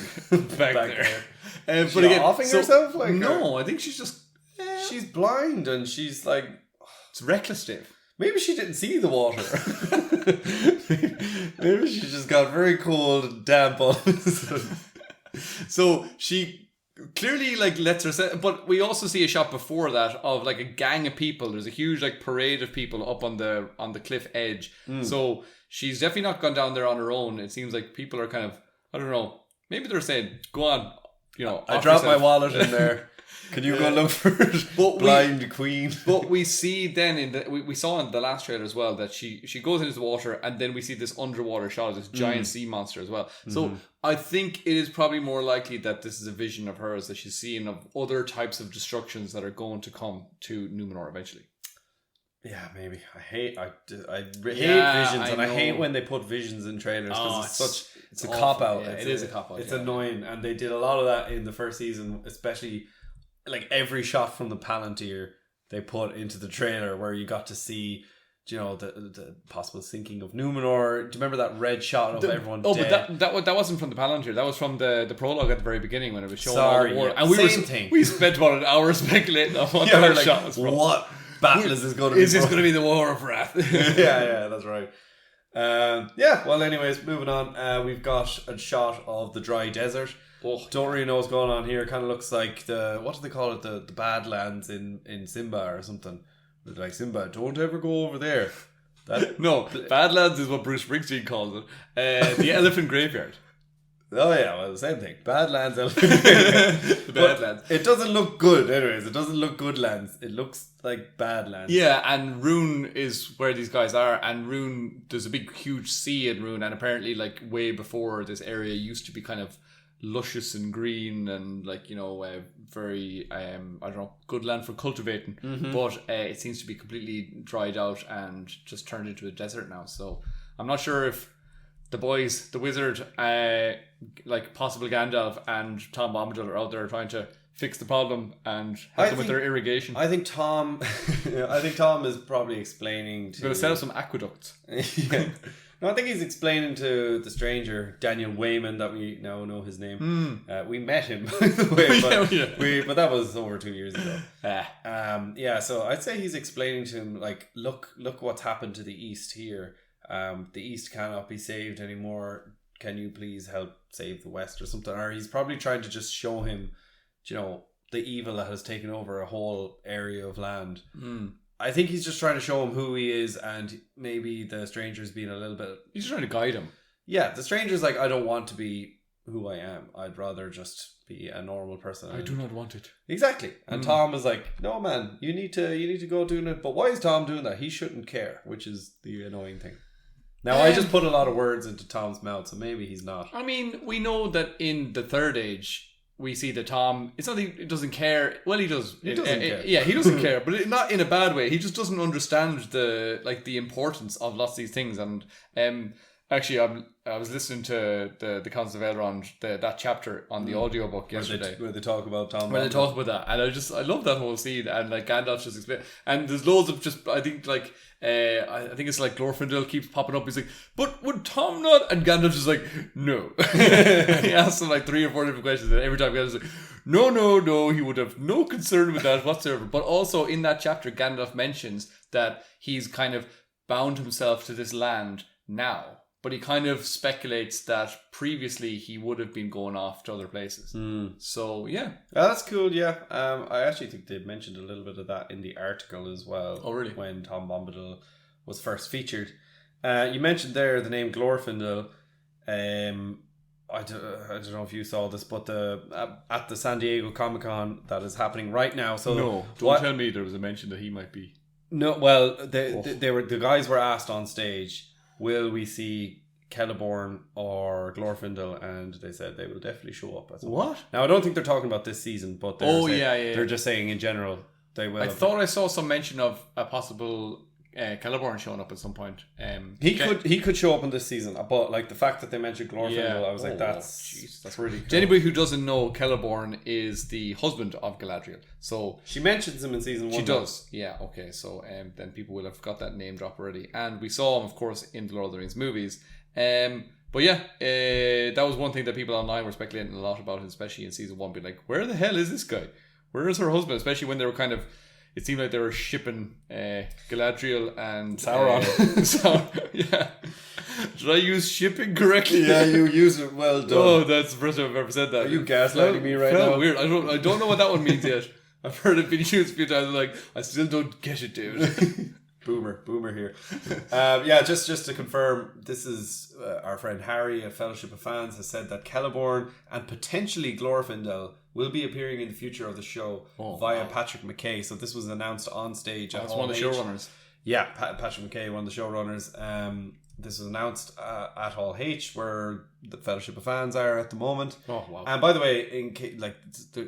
back there. But again, offing herself? Like, no, I think she's just... She's blind and she's like... It's reckless, Dave. Maybe she didn't see the water. Maybe she just got very cold and damp all of a sudden. So she clearly like lets her but we also see a shot before that of like a gang of people. There's a huge like parade of people up on the cliff edge. So she's definitely not gone down there on her own. It seems like people are kind of, I don't know, maybe they're saying, go on, I dropped my wallet in there. Can you go look for it? Blind queen. But we see then we saw in the last trailer as well that she goes into the water, and then we see this underwater shot of this giant sea monster as well. So I think it is probably more likely that this is a vision of hers that she's seeing of other types of destructions that are going to come to Numenor eventually. Yeah, maybe. I hate visions, and I hate when they put visions in trailers because it's a cop out. Yeah, it is a cop out. It's annoying, and they did a lot of that in the first season, especially. Like every shot from the Palantir they put into the trailer where you got to see, the possible sinking of Numenor. Do you remember that red shot of everyone dead? But that wasn't from the Palantir. That was from the prologue at the very beginning when it was showing all the war. Yeah. And we spent about an hour speculating on what that shot was from. What battle is this going to be? Is this going to be the War of Wrath? yeah, that's right. Well, anyways, moving on. We've got a shot of the dry desert. Don't really know what's going on here. Kind of looks like what do they call it? The Badlands in Simba or something. They're like, Simba, don't ever go over there. No, Badlands is what Bruce Springsteen calls it. The Elephant Graveyard. Oh yeah, well, the same thing. Badlands. The Badlands. It doesn't look good, anyways. It doesn't look good lands. It looks like Badlands. Yeah, and Rune is where these guys are, and Rune, there's a big, huge sea in Rune, and apparently, like, way before, this area used to be kind of luscious and green and, like, you know, very, I don't know, good land for cultivating. But it seems to be completely dried out and just turned into a desert now. So I'm not sure if the boys, the wizard, like possible Gandalf and Tom Bombadil are out there trying to fix the problem and help them with their irrigation. I think Tom is probably explaining to... He's going to set up some aqueducts. Yeah. No, I think he's explaining to the stranger, Daniel Wayman, that we now know his name. We met him, by the way, but that was over 2 years ago. Yeah, so I'd say he's explaining to him, like, look what's happened to the East here. The East cannot be saved anymore. Can you please help save the West or something? Or he's probably trying to just show him, you know, the evil that has taken over a whole area of land. I think he's just trying to show him who he is, and maybe the stranger's being a little bit... He's trying to guide him. Yeah, the stranger's like, I don't want to be who I am. I'd rather just be a normal person. I do not want it. Exactly. And Tom is like, no man, you need to go doing it. But why is Tom doing that? He shouldn't care, which is the annoying thing. Now, I just put a lot of words into Tom's mouth, so maybe he's not. I mean, we know that in the Third Age, we see that Tom, it's not that he doesn't care. Well, he does. He doesn't care. Yeah, he doesn't care, but not in a bad way. He just doesn't understand the importance of lots of these things. And actually, I was listening to the Council of Elrond, that chapter on the audiobook yesterday. Where they talk about Tom. Where they talk about that. And I love that whole scene. And like Gandalf just explain. And there's loads of just, I think like, I think it's like Glorfindel keeps popping up. He's like, but would Tom not? And Gandalf's just like, no. He asks him like 3 or 4 different questions. And every time Gandalf's like, no, he would have no concern with that whatsoever. But also in that chapter, Gandalf mentions that he's kind of bound himself to this land now. But he kind of speculates that previously he would have been going off to other places. So, yeah. Oh, that's cool, yeah. I actually think they mentioned a little bit of that in the article as well. Oh, really? When Tom Bombadil was first featured. You mentioned there the name Glorfindel. I don't know if you saw this, but at the San Diego Comic-Con that is happening right now. So no, don't tell me there was a mention that he might be. No, well, the guys were asked on stage, will we see Celeborn or Glorfindel? And they said they will definitely show up. What? Now, I don't think they're talking about this season, but they're just saying in general they will. I thought I saw some mention of a possible Celeborn showing up at some point. He could show up in this season, but like the fact that they mentioned Glorfindel, I was like, that's really cool. To anybody who doesn't know, Celeborn is the husband of Galadriel. So she mentions him in season 1. She does, yeah. Okay, so then people will have got that name drop already, and we saw him, of course, in the Lord of the Rings movies. But yeah, that was one thing that people online were speculating a lot about, especially in season 1, being like, where the hell is this guy? Where is her husband? Especially when they were kind of, it seemed like they were shipping Galadriel and Sauron. Yeah. Did I use shipping correctly? Yeah, you used it well done. Oh, that's the first time I've ever said that. Are you gaslighting me right now? Weird. I don't know what that one means yet. I've heard it being used a few times. I'm like, I still don't get it, dude. Boomer here. Yeah, just to confirm, this is our friend Harry at Fellowship of Fans has said that Celeborn and potentially Glorfindel will be appearing in the future of the show via Patrick McKay. So this was announced on stage. That's one of the showrunners. Yeah, Patrick McKay, one of the showrunners. This was announced at Hall H, where the Fellowship of Fans are at the moment. Oh wow! And by the way,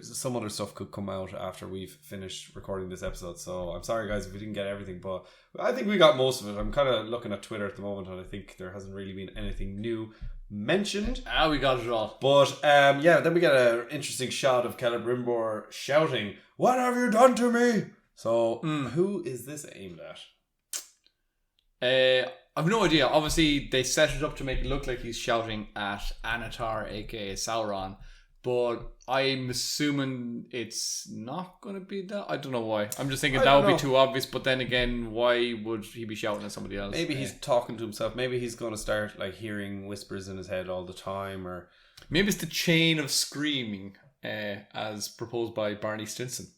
some other stuff could come out after we've finished recording this episode. So I'm sorry, guys, if we didn't get everything, but I think we got most of it. I'm kind of looking at Twitter at the moment, and I think there hasn't really been anything new mentioned. We got it all. But yeah, then we get an interesting shot of Celebrimbor shouting, "What have you done to me?" So who is this aimed at? I've no idea. Obviously, they set it up to make it look like he's shouting at Anatar, aka Sauron. But I'm assuming it's not going to be that. I don't know why. I'm just thinking that would be too obvious. But then again, why would he be shouting at somebody else? Maybe he's talking to himself. Maybe he's going to start like hearing whispers in his head all the time. Or maybe it's the chain of screaming as proposed by Barney Stinson.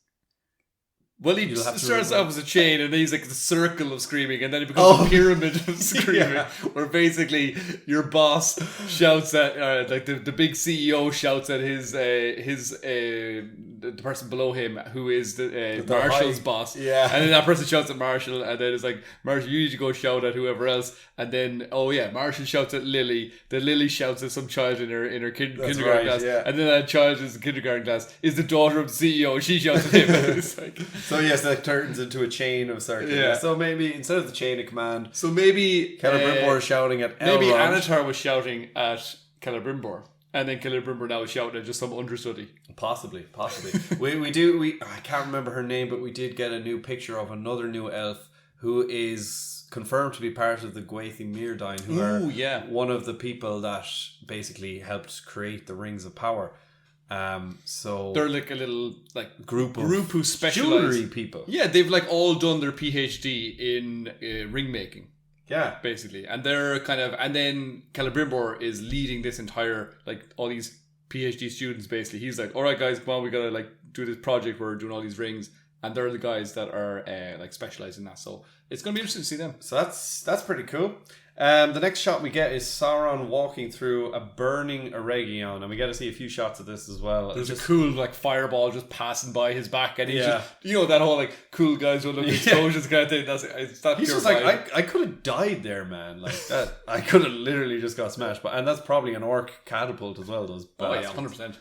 Well, he You'll have to starts remember. off as a chain, and then he's like the circle of screaming, and then it becomes a pyramid of screaming, Yeah. where basically your boss shouts at, like the big CEO shouts at the person below him, who is the Marshall's high- boss, Yeah. and then that person shouts at Marshall, and then it's like, Marshall, you need to go shout at whoever else, and then Marshall shouts at Lily, then Lily shouts at some child in her kindergarten right, class, yeah. and then that child is in kindergarten class is the daughter of the CEO. She shouts at him. It's like. So yes, that turns into a chain of circles. Yeah. So maybe instead of the chain of command, So maybe Celebrimbor is shouting at maybe Elrond. Anatar was shouting at Celebrimbor, and then Celebrimbor now is shouting at just some understudy. Possibly. we I can't remember her name, but we did get a new picture of another new elf who is confirmed to be part of the Gwathi Myrdain, who are one of the people that basically helped create the Rings of Power. So They're like a little group who specialize. jewelry people. Yeah, they've like all done their PhD in ring making. Yeah. Basically, and they're kind of, and then Celebrimbor is leading this entire, like, all these PhD students. Basically, he's like, all right guys, come on, we gotta like do this project where we're doing all these rings, and they're the guys that are like specialized in that. So it's gonna be interesting to see them. So that's pretty cool. The next shot we get is Sauron walking through a burning Eregion, and we get to see a few shots of this as well. There's a cool like fireball just passing by his back, and he's Yeah. just, that whole like cool guys who look at explosions kind of thing. It's that He's pure just like, vibe. I could have died there, man. Like that, I could have literally just got smashed. And that's probably an orc catapult as well. Those Oh yeah, bastards. 100%.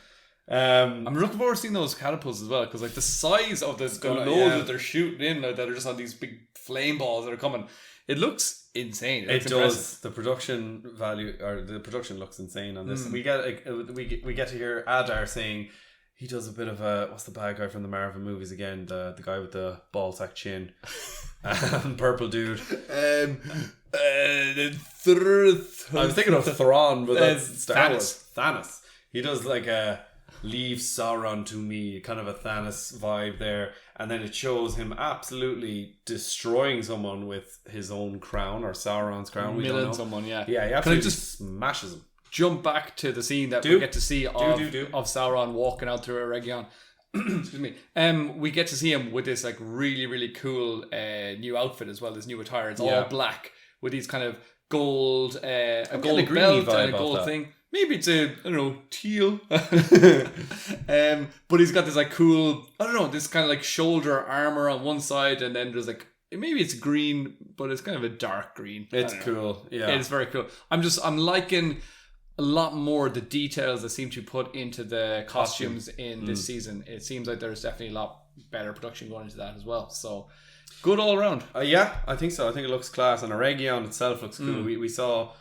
I'm I'm looking forward to seeing those catapults as well, because like the size of the gonna- loads yeah. that they're shooting in, like, that are just on these big flame balls that are coming. It looks insane. It looks does. impressive. The production value, or the production looks insane on Mm. this. We get to hear Adar saying he does a bit of a, what's the bad guy from the Marvel movies again? The guy with the ball sack chin, purple dude. I I was thinking of Thrawn, but that's Star Thanos. Wars. Thanos. He does like a leave Sauron to me, kind of a Thanos vibe there, and then it shows him absolutely destroying someone with his own crown, or Sauron's crown. We don't milling know. someone, yeah. Yeah, he Can I absolutely just smashes him. jump back to the scene that Do. we get to see of Do. of Sauron walking out through Eregion? Excuse me. We get to see him with this like really, really cool new outfit as well, this new attire. It's all black with these kind of gold, a getting gold a greeny belt vibe and a off gold that. thing. Maybe it's a, I don't know, teal. But he's got this like cool, I don't know, this kind of like shoulder armor on one side, and then there's like, maybe it's green, but it's kind of a dark green. It's I don't know. cool. Yeah. It's very cool. I'm liking a lot more the details that seem to be put into the costumes in this season. It seems like there's definitely a lot better production going into that as well. So good all around. Yeah, I think so. I think it looks class, and Eregion itself looks cool. We saw,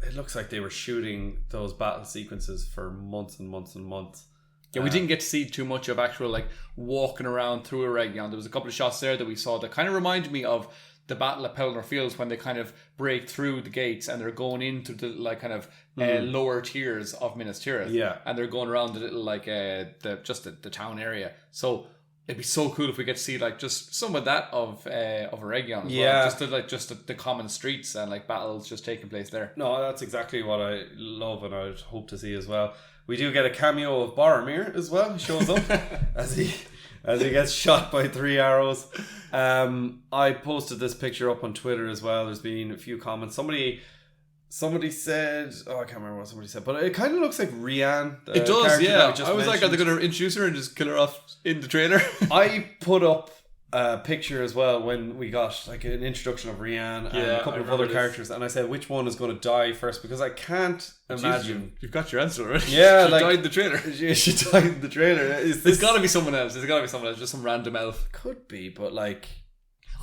it looks like they were shooting those battle sequences for months and months and months. Yeah, we didn't get to see too much of actual like walking around through Eregion. There was a couple of shots there that we saw that kind of reminded me of the Battle of Pelennor Fields, when they kind of break through the gates and they're going into the like kind of lower tiers of Minas Tirith. Yeah. And they're going around the little like the town area. So it'd be so cool if we get to see like just some of that of Eregion as Yeah. well. Just the common streets and like battles just taking place there. No, that's exactly what I love, and I'd hope to see as well. We do get a cameo of Boromir as well. He shows up as he gets shot by 3 arrows. I posted this picture up on Twitter as well. There's been a few comments. Somebody said, I can't remember what somebody said, but it kind of looks like Rian. It does, yeah. I was like, are they going to introduce her and just kill her off in the trailer? I put up a picture as well when we got like an introduction of Rian and a couple of other characters, and I said which one is going to die first, because I can't imagine. You've got your answer already. Yeah, she like, died in the trailer. She died in the trailer. There's got to be someone else. Just some random elf. Could be, but like,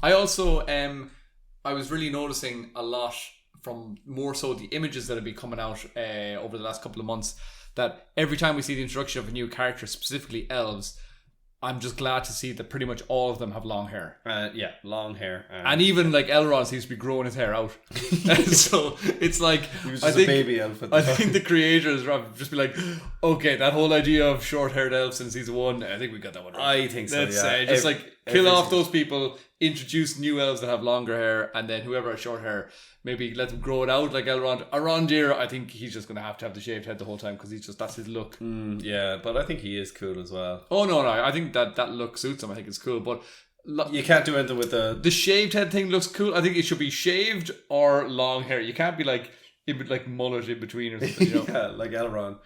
I also I was really noticing a lot from more so the images that have been coming out over the last couple of months, that every time we see the introduction of a new character, specifically elves, I'm just glad to see that pretty much all of them have long hair. yeah, long hair, and even like Elrond seems to be growing his hair out. So it's like, he was just a baby elf at the I time. think the creators have just be like, okay, that whole idea of short-haired elves in season 1, I think we got that one right. I think so. Let's yeah, just kill off those people, introduce new elves that have longer hair, and then whoever has short hair, maybe let them grow it out like Elrond. Arondir, I think he's just going to have the shaved head the whole time, because that's his look. Yeah, but I think he is cool as well. Oh no, I think that look suits him. I think it's cool. But You can't do anything with the shaved head thing looks cool. I think it should be shaved or long hair. You can't be like mullet in between or something. You know? Yeah, like Elrond.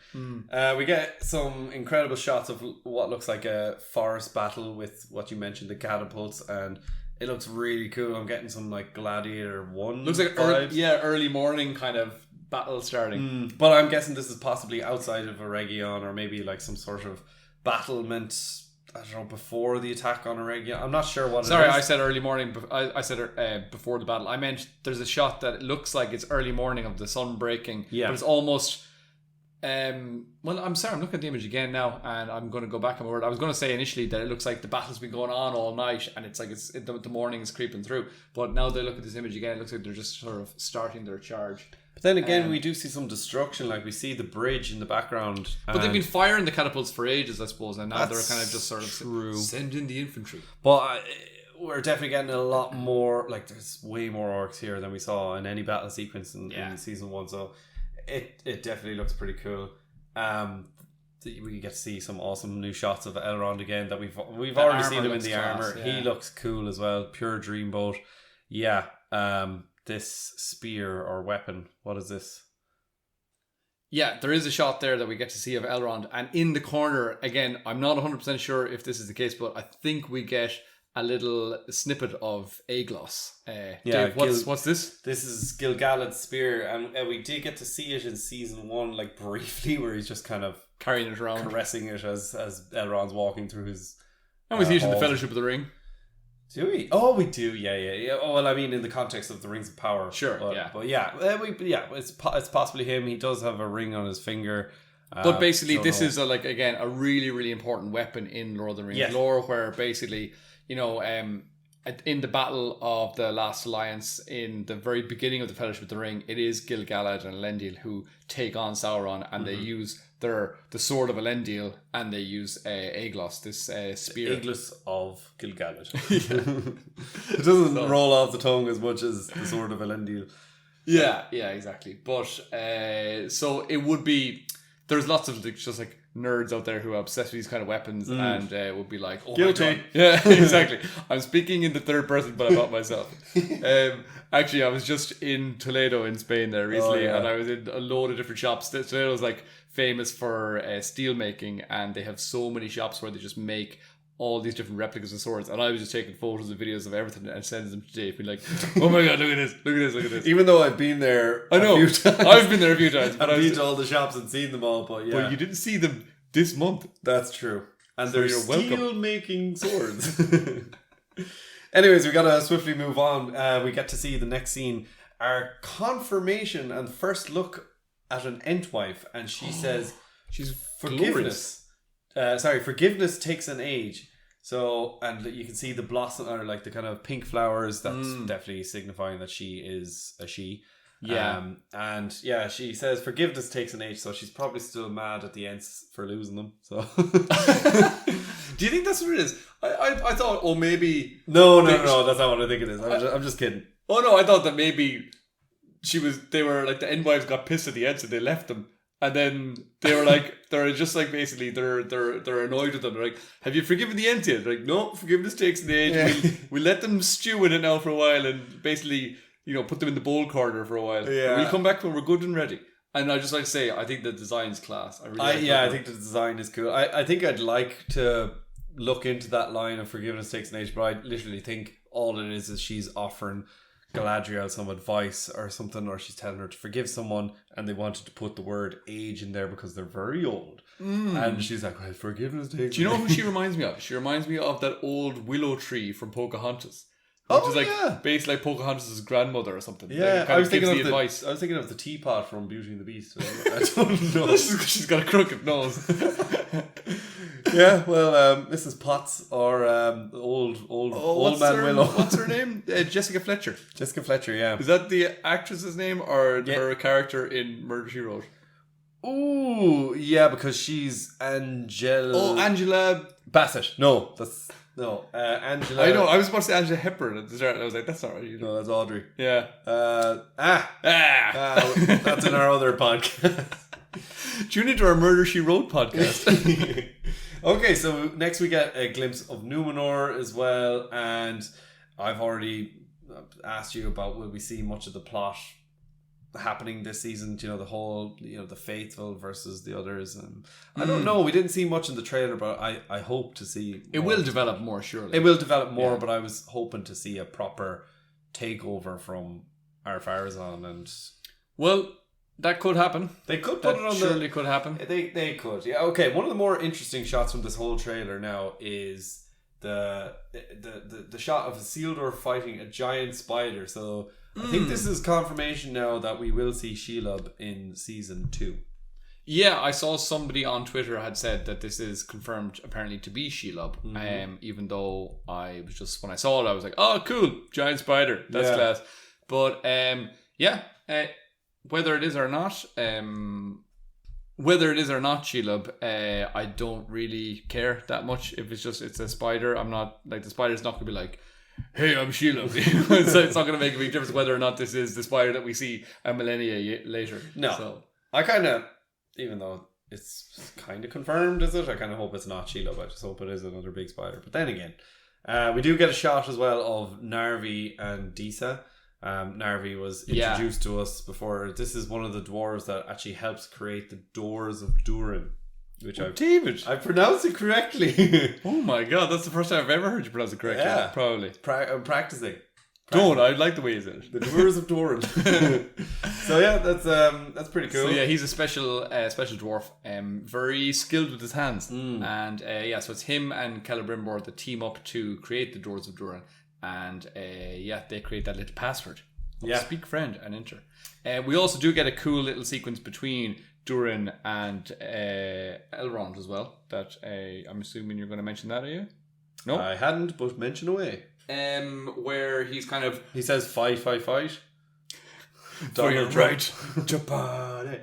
We get some incredible shots of what looks like a forest battle with what you mentioned, the catapults, and it looks really cool. I'm getting some like Gladiator 1 looks like early morning kind of battle starting. But I'm guessing this is possibly outside of Eregion, or maybe like some sort of battlement, I don't know, before the attack on Eregion. I'm not sure what Sorry, it is. I said early morning. I said before the battle. I meant there's a shot that looks like it's early morning of the sun breaking. Yeah. But it's almost... well, I'm sorry, I'm looking at the image again now, and I'm going to go back on my word. I was going to say initially that it looks like the battle's been going on all night, and it's like the morning is creeping through. But now they look at this image again, it looks like they're just sort of starting their charge. But then again, we do see some destruction. Like we see the bridge in the background. But they've been firing the catapults for ages, I suppose, and now they're kind of just sort of send in the infantry. But we're definitely getting a lot more. Like there's way more orcs here than we saw in any battle sequence in season 1. So it definitely looks pretty cool. We get to see some awesome new shots of Elrond again that we've already seen him in the armor. Yeah. He looks cool as well. Pure dreamboat. Yeah. This spear or weapon, what is this? Yeah, there is a shot there that we get to see of Elrond, and in the corner, again, I'm not 100% sure if this is the case, but I think we get a little snippet of Aeglos. Dave, what's this? This is Gil-galad's spear, and we did get to see it in season 1, like briefly, where he's just kind of carrying it around, caressing it as Elrond's walking through his. And we see it in the Fellowship of the Ring. Do we? Oh, we do. Yeah. Oh, well, I mean, in the context of the Rings of Power. Sure. But it's possibly him. He does have a ring on his finger. But basically, this is a really, really important weapon in Lord of the Rings lore, where basically, you know, in the Battle of the Last Alliance, in the very beginning of the Fellowship of the Ring, it is Gil-galad and Elendil who take on Sauron, and they use the sword of Elendil, and they use Aeglos, this spear. Aeglos of Gil-galad. It doesn't roll off the tongue as much as the sword of Elendil. Yeah, exactly. But so it would be. There's lots of just like nerds out there who are obsessed with these kind of weapons and would be like, oh guilty. My God. Yeah, exactly. I'm speaking in the third person, but about myself. Actually, I was just in Toledo in Spain there recently, and I was in a load of different shops. Toledo's like famous for steel making, and they have so many shops where they just make all these different replicas of swords, and I was just taking photos and videos of everything and sending them to Dave, being like, oh my God, look at this. Even though I've been there I know, a few times. I've been there a few times. I've been to all the shops and seen them all, but But you didn't see them this month. That's true. And So they're you're welcome. steel making swords. Anyways, we gotta swiftly move on. We get to see the next scene, our confirmation and first look at an Entwife, and she says, She's forgiveness. Forgiveness takes an age. So, and you can see the blossom, or like the kind of pink flowers. That's definitely signifying that she is a she. Yeah. She says forgiveness takes an age, so she's probably still mad at the Ents for losing them. So, do you think that's what it is? I thought, maybe no, that's not what I think it is. I'm just kidding. Oh no, I thought that maybe they were like the Endwives got pissed at the Ents and they left them. And then they were like, they're just like basically they're annoyed with them. They're like, have you forgiven the Ents yet? They're like, no, forgiveness takes an age. Yeah. We let them stew in it now for a while and basically, you know, put them in the bowl corner for a while. Yeah. We'll come back when we're good and ready. And I just like to say, I think the design's class. I think the design is cool. I think I'd like to look into that line of forgiveness takes an age, but I literally think all it is she's offering Galadriel some advice or something, or she's telling her to forgive someone, and they wanted to put the word age in there because they're very old. And she's like, well, forgiveness takes. Do you know who she reminds me of? She reminds me of that old willow tree from Pocahontas. Which is like basically like Pocahontas' grandmother or something. Yeah, like, I was thinking of the teapot from Beauty and the Beast. I don't know. She's got a crooked nose. Yeah, well, Mrs. Potts or old man Willow. What's her name? Jessica Fletcher. Jessica Fletcher, yeah. Is that the actress's name or her character in Murder, She Wrote? Ooh, yeah, because she's Angela Bassett. No, Angela. I know. I was supposed to say Angela Hepburn at the start. I was like, that's not right. No, that's Audrey. Yeah. That's in our other podcast. Tune into our Murder, She Wrote podcast. Okay, so next we get a glimpse of Numenor as well, and I've already asked you about will we see much of the plot happening this season, you know, the whole, you know, the faithful versus the others, and I don't know, we didn't see much in the trailer, but I hope to see it will develop more, surely. It will develop more, but I was hoping to see a proper takeover from Ar-Pharazôn, and well, that could happen. They could put it on surely could happen. They could. Yeah, okay. One of the more interesting shots from this whole trailer now is the shot of Isildur fighting a giant spider. So I think this is confirmation now that we will see Shelob in season 2. Yeah, I saw somebody on Twitter had said that this is confirmed apparently to be Shelob. Even though I was just, when I saw it, I was like, oh, cool, giant spider, that's class. But whether it is or not Shelob, I don't really care that much. If it's a spider, I'm not like, the spider's not gonna be like, hey, I'm Shelob. So it's not gonna make a big difference whether or not this is the spider that we see a millennia later. No, so I kind of, even though it's kind of confirmed, is it? I kind of hope it's not Shelob. I just hope it is another big spider. But then again, we do get a shot as well of Narvi and Disa. Narvi was introduced to us before. This is one of the dwarves that actually helps create the doors of Durin, which I pronounced it correctly. Oh my god, that's the first time I've ever heard you pronounce it correctly. Yeah, probably. I'm practicing. Don't, I like the way you said it. The doors of Durin. So yeah, that's pretty cool. So yeah, he's a special dwarf, very skilled with his hands, and so it's him and Celebrimbor that team up to create the doors of Durin. And they create that little password. Speak friend and enter. We also do get a cool little sequence between Durin and Elrond as well. That I'm assuming you're going to mention that, are you? No, I hadn't, but mention away. Where he says fight. For your right to party.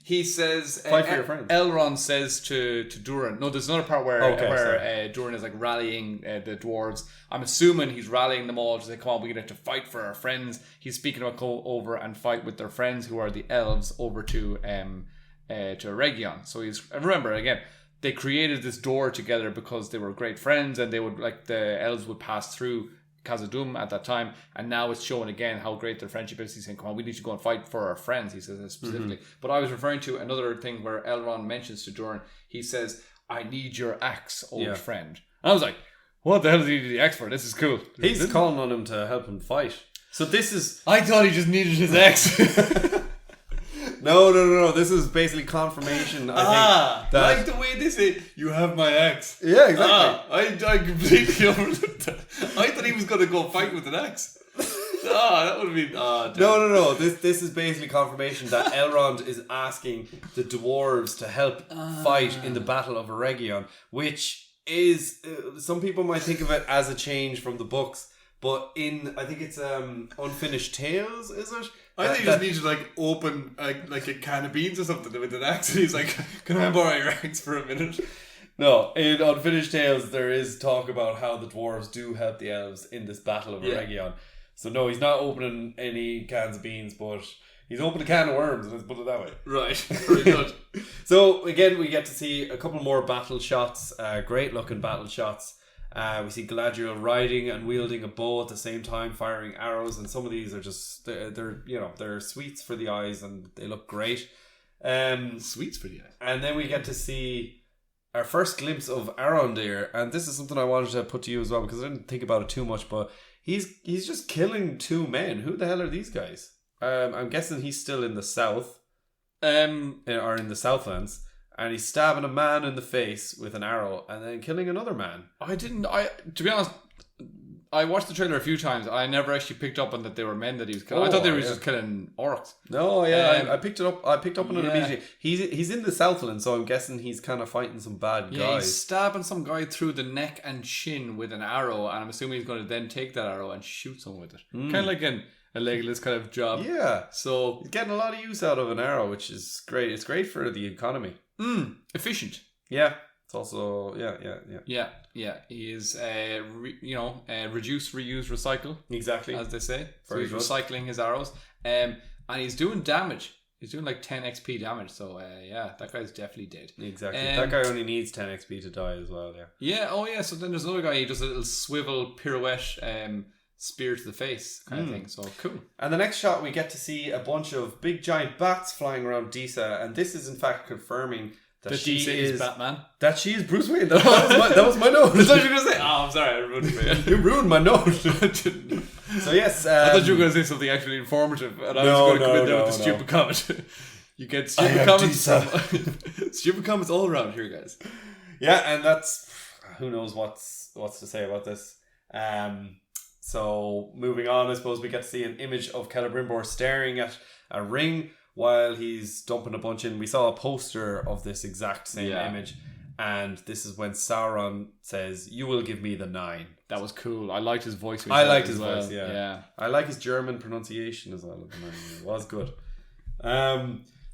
He says, fight for your friends. Elrond says to Durin. No, there's another part where Durin is like rallying the dwarves. I'm assuming he's rallying them all to say, come on, we get to fight for our friends. He's speaking about go over and fight with their friends who are the elves over to Region. So remember again, they created this door together because they were great friends, and they would, like, the elves would pass through Khazad-dûm at that time, and now it's showing again how great their friendship is. He's saying, come on, we need to go and fight for our friends, he says that specifically. But I was referring to another thing where Elrond mentions to Durin, he says, I need your axe, old friend. And I was like, what the hell does he need the axe for? This is cool. He's calling on him to help him fight. So this is... I thought he just needed his axe. No. This is basically confirmation. I think like the way they say, you have my axe. Yeah, exactly. I completely overlooked that. I thought he was going to go fight with an axe. That would have been... No. This is basically confirmation that Elrond is asking the dwarves to help fight in the Battle of Eregion, which is... some people might think of it as a change from the books, but I think it's Unfinished Tales, is it? I think he just needs to like open like a can of beans or something with an axe, and he's like, can I borrow your axe for a minute? No, in Unfinished Tales there is talk about how the dwarves do help the elves in this Battle of Eregion. So no, he's not opening any cans of beans, but he's opened a can of worms, let's put it that way. Right, very good. So again, we get to see a couple more battle shots, great looking battle shots. We see Galadriel riding and wielding a bow at the same time, firing arrows, and some of these are just they're sweets for the eyes, and they look great. Sweets for the eyes. And then we get to see our first glimpse of Arondir, and this is something I wanted to put to you as well because I didn't think about it too much. But he's just killing 2 men. Who the hell are these guys? I'm guessing he's still in the south, or in the Southlands. And he's stabbing a man in the face with an arrow and then killing another man. To be honest, I watched the trailer a few times. I never actually picked up on that they were men that he was killing. I thought they were just killing orcs. No, yeah, I picked it up. I picked up on it immediately. He's in the Southland, so I'm guessing he's kind of fighting some bad guys. Yeah, he's stabbing some guy through the neck and chin with an arrow, and I'm assuming he's going to then take that arrow and shoot someone with it. Kind of like a Legolas kind of job. Yeah. So he's getting a lot of use out of an arrow, which is great. It's great for the economy. Efficient. Yeah. It's also Yeah. He is reduce, reuse, recycle. Exactly, as they say. Very so he's recycling his arrows, and he's doing damage. He's doing like 10 XP damage, so yeah, that guy's definitely dead. Exactly. That guy only needs 10 XP to die as well, yeah. Yeah, oh yeah, so then there's another guy, he does a little swivel pirouette spear to the face kind of thing, so cool. And the next shot, we get to see a bunch of big giant bats flying around Disa, and this is in fact confirming that she is Batman. That she is Bruce Wayne. That was my note. I thought you were going to say, I'm sorry, I ruined it for you. You ruined my note. So yes, I thought you were going to say something actually informative, and I was going to come in there with the stupid comment. You get stupid comments. Stupid comments all around here, guys. Yeah, and that's who knows what's to say about this. So moving on, I suppose we get to see an image of Celebrimbor staring at a ring while he's dumping a bunch in. We saw a poster of this exact same image. And this is when Sauron says, "You will give me the 9." That was cool. I liked his voice. I liked his voice, yeah. I like his German pronunciation as well. It was good.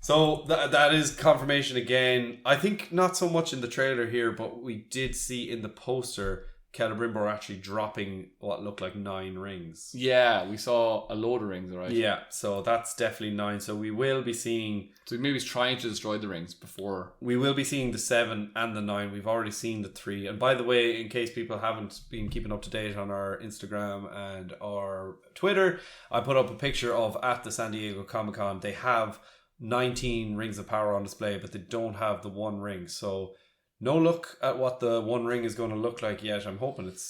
So that is confirmation again. I think not so much in the trailer here, but we did see in the poster Celebrimbor actually dropping what looked like 9 rings. Yeah, we saw a load of rings, right? Yeah, so that's definitely 9. So we will be seeing... So maybe he's trying to destroy the rings before... We will be seeing the 7 and the 9. We've already seen the 3. And by the way, in case people haven't been keeping up to date on our Instagram and our Twitter, I put up a picture of at the San Diego Comic-Con. They have 19 rings of power on display, but they don't have the 1 ring. So... no look at what the 1 ring is going to look like yet. I'm hoping it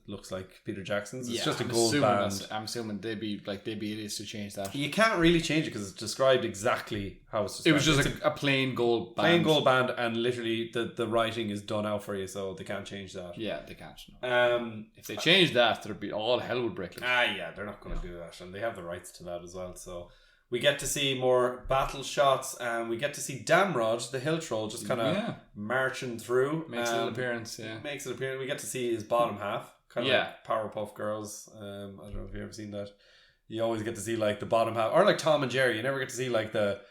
looks like Peter Jackson's. It's just a gold band. I'm assuming they'd be idiots to change that. You can't really change it because it's described exactly how it's described. It was just a plain gold band. Plain gold band, and literally the writing is done out for you, so they can't change that. Yeah, they can't. If they change that, there'd be all hell would break loose. Yeah, they're not going to do that, and they have the rights to that as well, so... We get to see more battle shots, and we get to see Damrod, the hill troll, just kind of marching through. Makes an appearance, yeah. Makes an appearance. We get to see his bottom half, kind of like Powerpuff Girls. I don't know if you've ever seen that. You always get to see like the bottom half, or like Tom and Jerry. You never get to see like the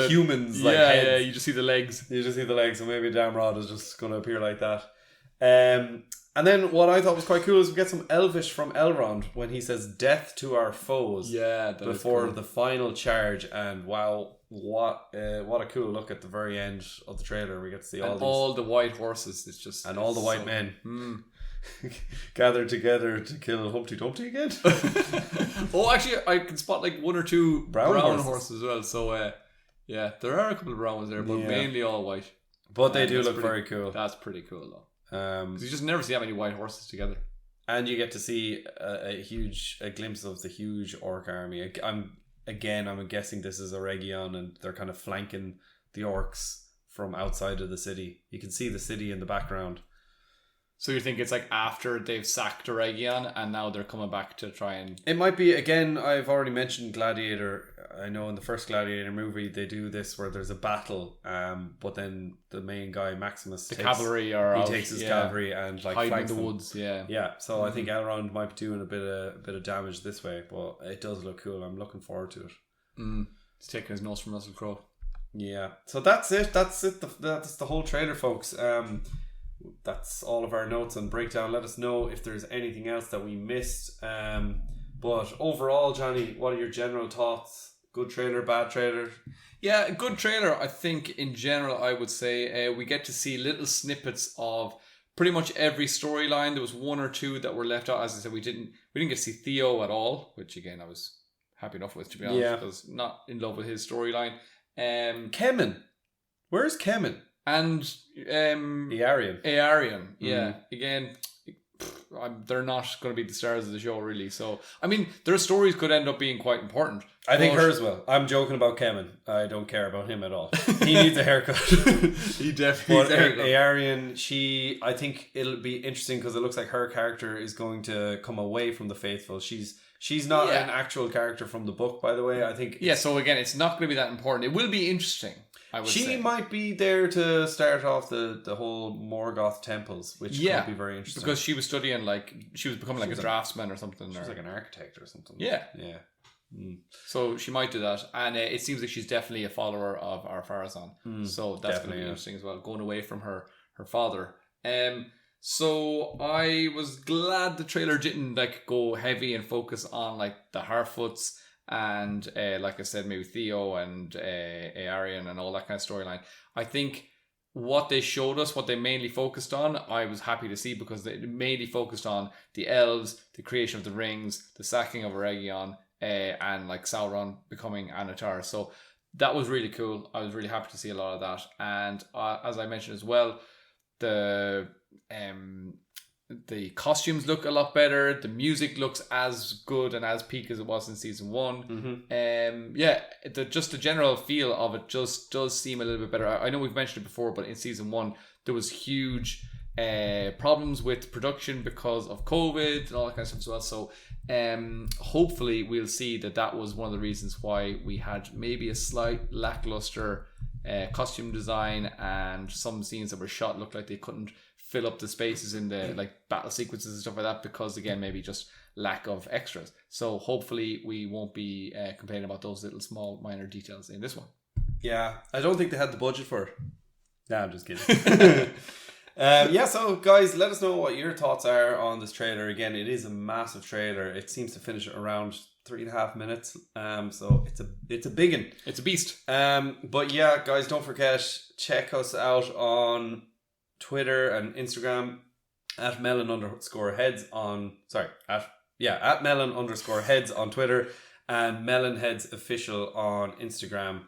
humans. Like heads. Yeah. You just see the legs. You just see the legs, so maybe Damrod is just going to appear like that. And then what I thought was quite cool is we get some Elvish from Elrond when he says "death to our foes." Yeah, before the final charge, and wow, what a cool look at the very end of the trailer. We get to see all the white horses. It's just all the white men gathered together to kill Humpty Dumpty again. Oh, actually, I can spot like 1 or 2 brown horses as well. So yeah, there are a couple of brown ones there, but mainly all white. But they do look very cool. That's pretty cool though. Because you just never see that many white horses together, and you get to see a glimpse of the huge orc army. I'm guessing this is Eregion, and they're kind of flanking the orcs from outside of the city. You can see the city in the background. So you think it's like after they've sacked Eregion and now they're coming back to try and... It might be, again, I've already mentioned Gladiator. I know in the first Gladiator movie they do this where there's a battle, but then the main guy, Maximus, takes his cavalry and like hide flanks in the them. woods, yeah. Yeah, so I think Elrond might be doing a bit of damage this way, but it does look cool. I'm looking forward to it. He's taking his nose from Russell Crowe. Yeah, so that's it. That's the whole trailer, folks. That's all of our notes and breakdown. Let us know if there's anything else that we missed. But overall, Johnny, what are your general thoughts? Good trailer, bad trailer? Yeah, good trailer. I think in general, I would say we get to see little snippets of pretty much every storyline. There was 1 or 2 that were left out. As I said, we didn't get to see Theo at all, which again I was happy enough with, to be honest. Yeah. I was not in love with his storyline. Kemen. Where's Kemen? And Earion. Yeah. Again, they're not going to be the stars of the show, really. So, I mean, their stories could end up being quite important. I think hers will. I'm joking about Kemen. I don't care about him at all. He needs a haircut. He definitely needs a haircut. Earion, I think it'll be interesting because it looks like her character is going to come away from the faithful. She's not an actual character from the book, by the way. I think. Yeah. So again, it's not going to be that important. It will be interesting. She might be there to start off the whole Morgoth temples, which could be very interesting. Because she was studying, she was becoming a draftsman or something. She was like an architect or something. Yeah. Yeah. So she might do that. And it seems like she's definitely a follower of Ar-Pharazôn. So that's going to be interesting as well, going away from her father. So I was glad the trailer didn't go heavy and focus on the Harfoots and like I said, maybe Theo and Arian and all that kind of storyline. I think what they showed us, what they mainly focused on, I was happy to see, because they mainly focused on the elves, the creation of the rings, the sacking of Eregion, and like Sauron becoming Anatar. So that was really cool. I was really happy to see a lot of that. And as I mentioned as well, the costumes look a lot better. The music looks as good and as peak as it was in season 1. Just the general feel of it just does seem a little bit better. I know we've mentioned it before, but in season 1 there was huge problems with production because of COVID and all that kind of stuff as well. So hopefully we'll see that was one of the reasons why we had maybe a slight lackluster costume design, and some scenes that were shot looked like they couldn't fill up the spaces in the like battle sequences and stuff like that, because again, maybe just lack of extras. So hopefully we won't be complaining about those little small minor details in this one. Yeah, I don't think they had the budget for it. No, I'm just kidding. So guys, let us know what your thoughts are on this trailer. Again, it is a massive trailer. It seems to finish around 3.5 minutes. So it's a big one. It's a beast. But yeah, guys, don't forget, check us out on Twitter and Instagram at melon_heads on at melon_heads on Twitter, and melonheads official on Instagram.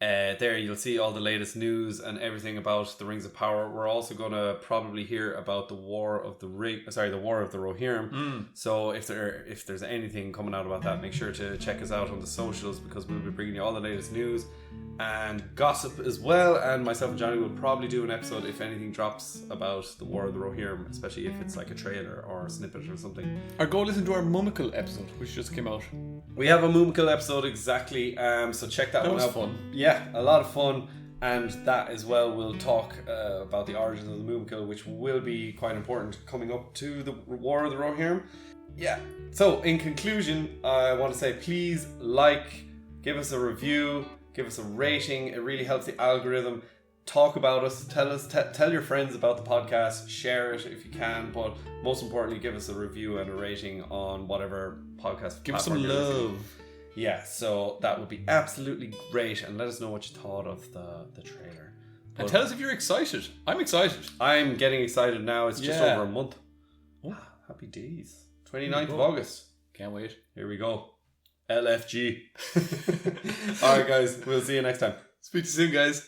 There you'll see all the latest news and everything about the Rings of Power. We're also going to probably hear about the War of the Rohirrim. So if there's anything coming out about that, make sure to check us out on the socials, because we'll be bringing you all the latest news and gossip as well. And myself and Johnny will probably do an episode if anything drops about the War of the Rohirrim, especially if it's like a trailer or a snippet or something. Or go listen to our Mumical episode, which just came out. We have a Mumical episode, exactly. So check that one out. That was fun. Yeah, a lot of fun. And that as well, we'll talk about the origins of the Mumical, which will be quite important coming up to the War of the Rohirrim. Yeah. So in conclusion, I want to say, please give us a review, give us a rating. It really helps the algorithm. Talk about us. Tell your friends about the podcast. Share it if you can. But most importantly, give us a review and a rating on whatever podcast. Give us some love. Yeah, so that would be absolutely great, and let us know what you thought of the trailer. And tell us if you're excited. I'm excited. I'm getting excited now. It's just over a month. Oh, happy days. 29th of August. Can't wait. Here we go. LFG. Alright guys, we'll see you next time. Speak to you soon, guys.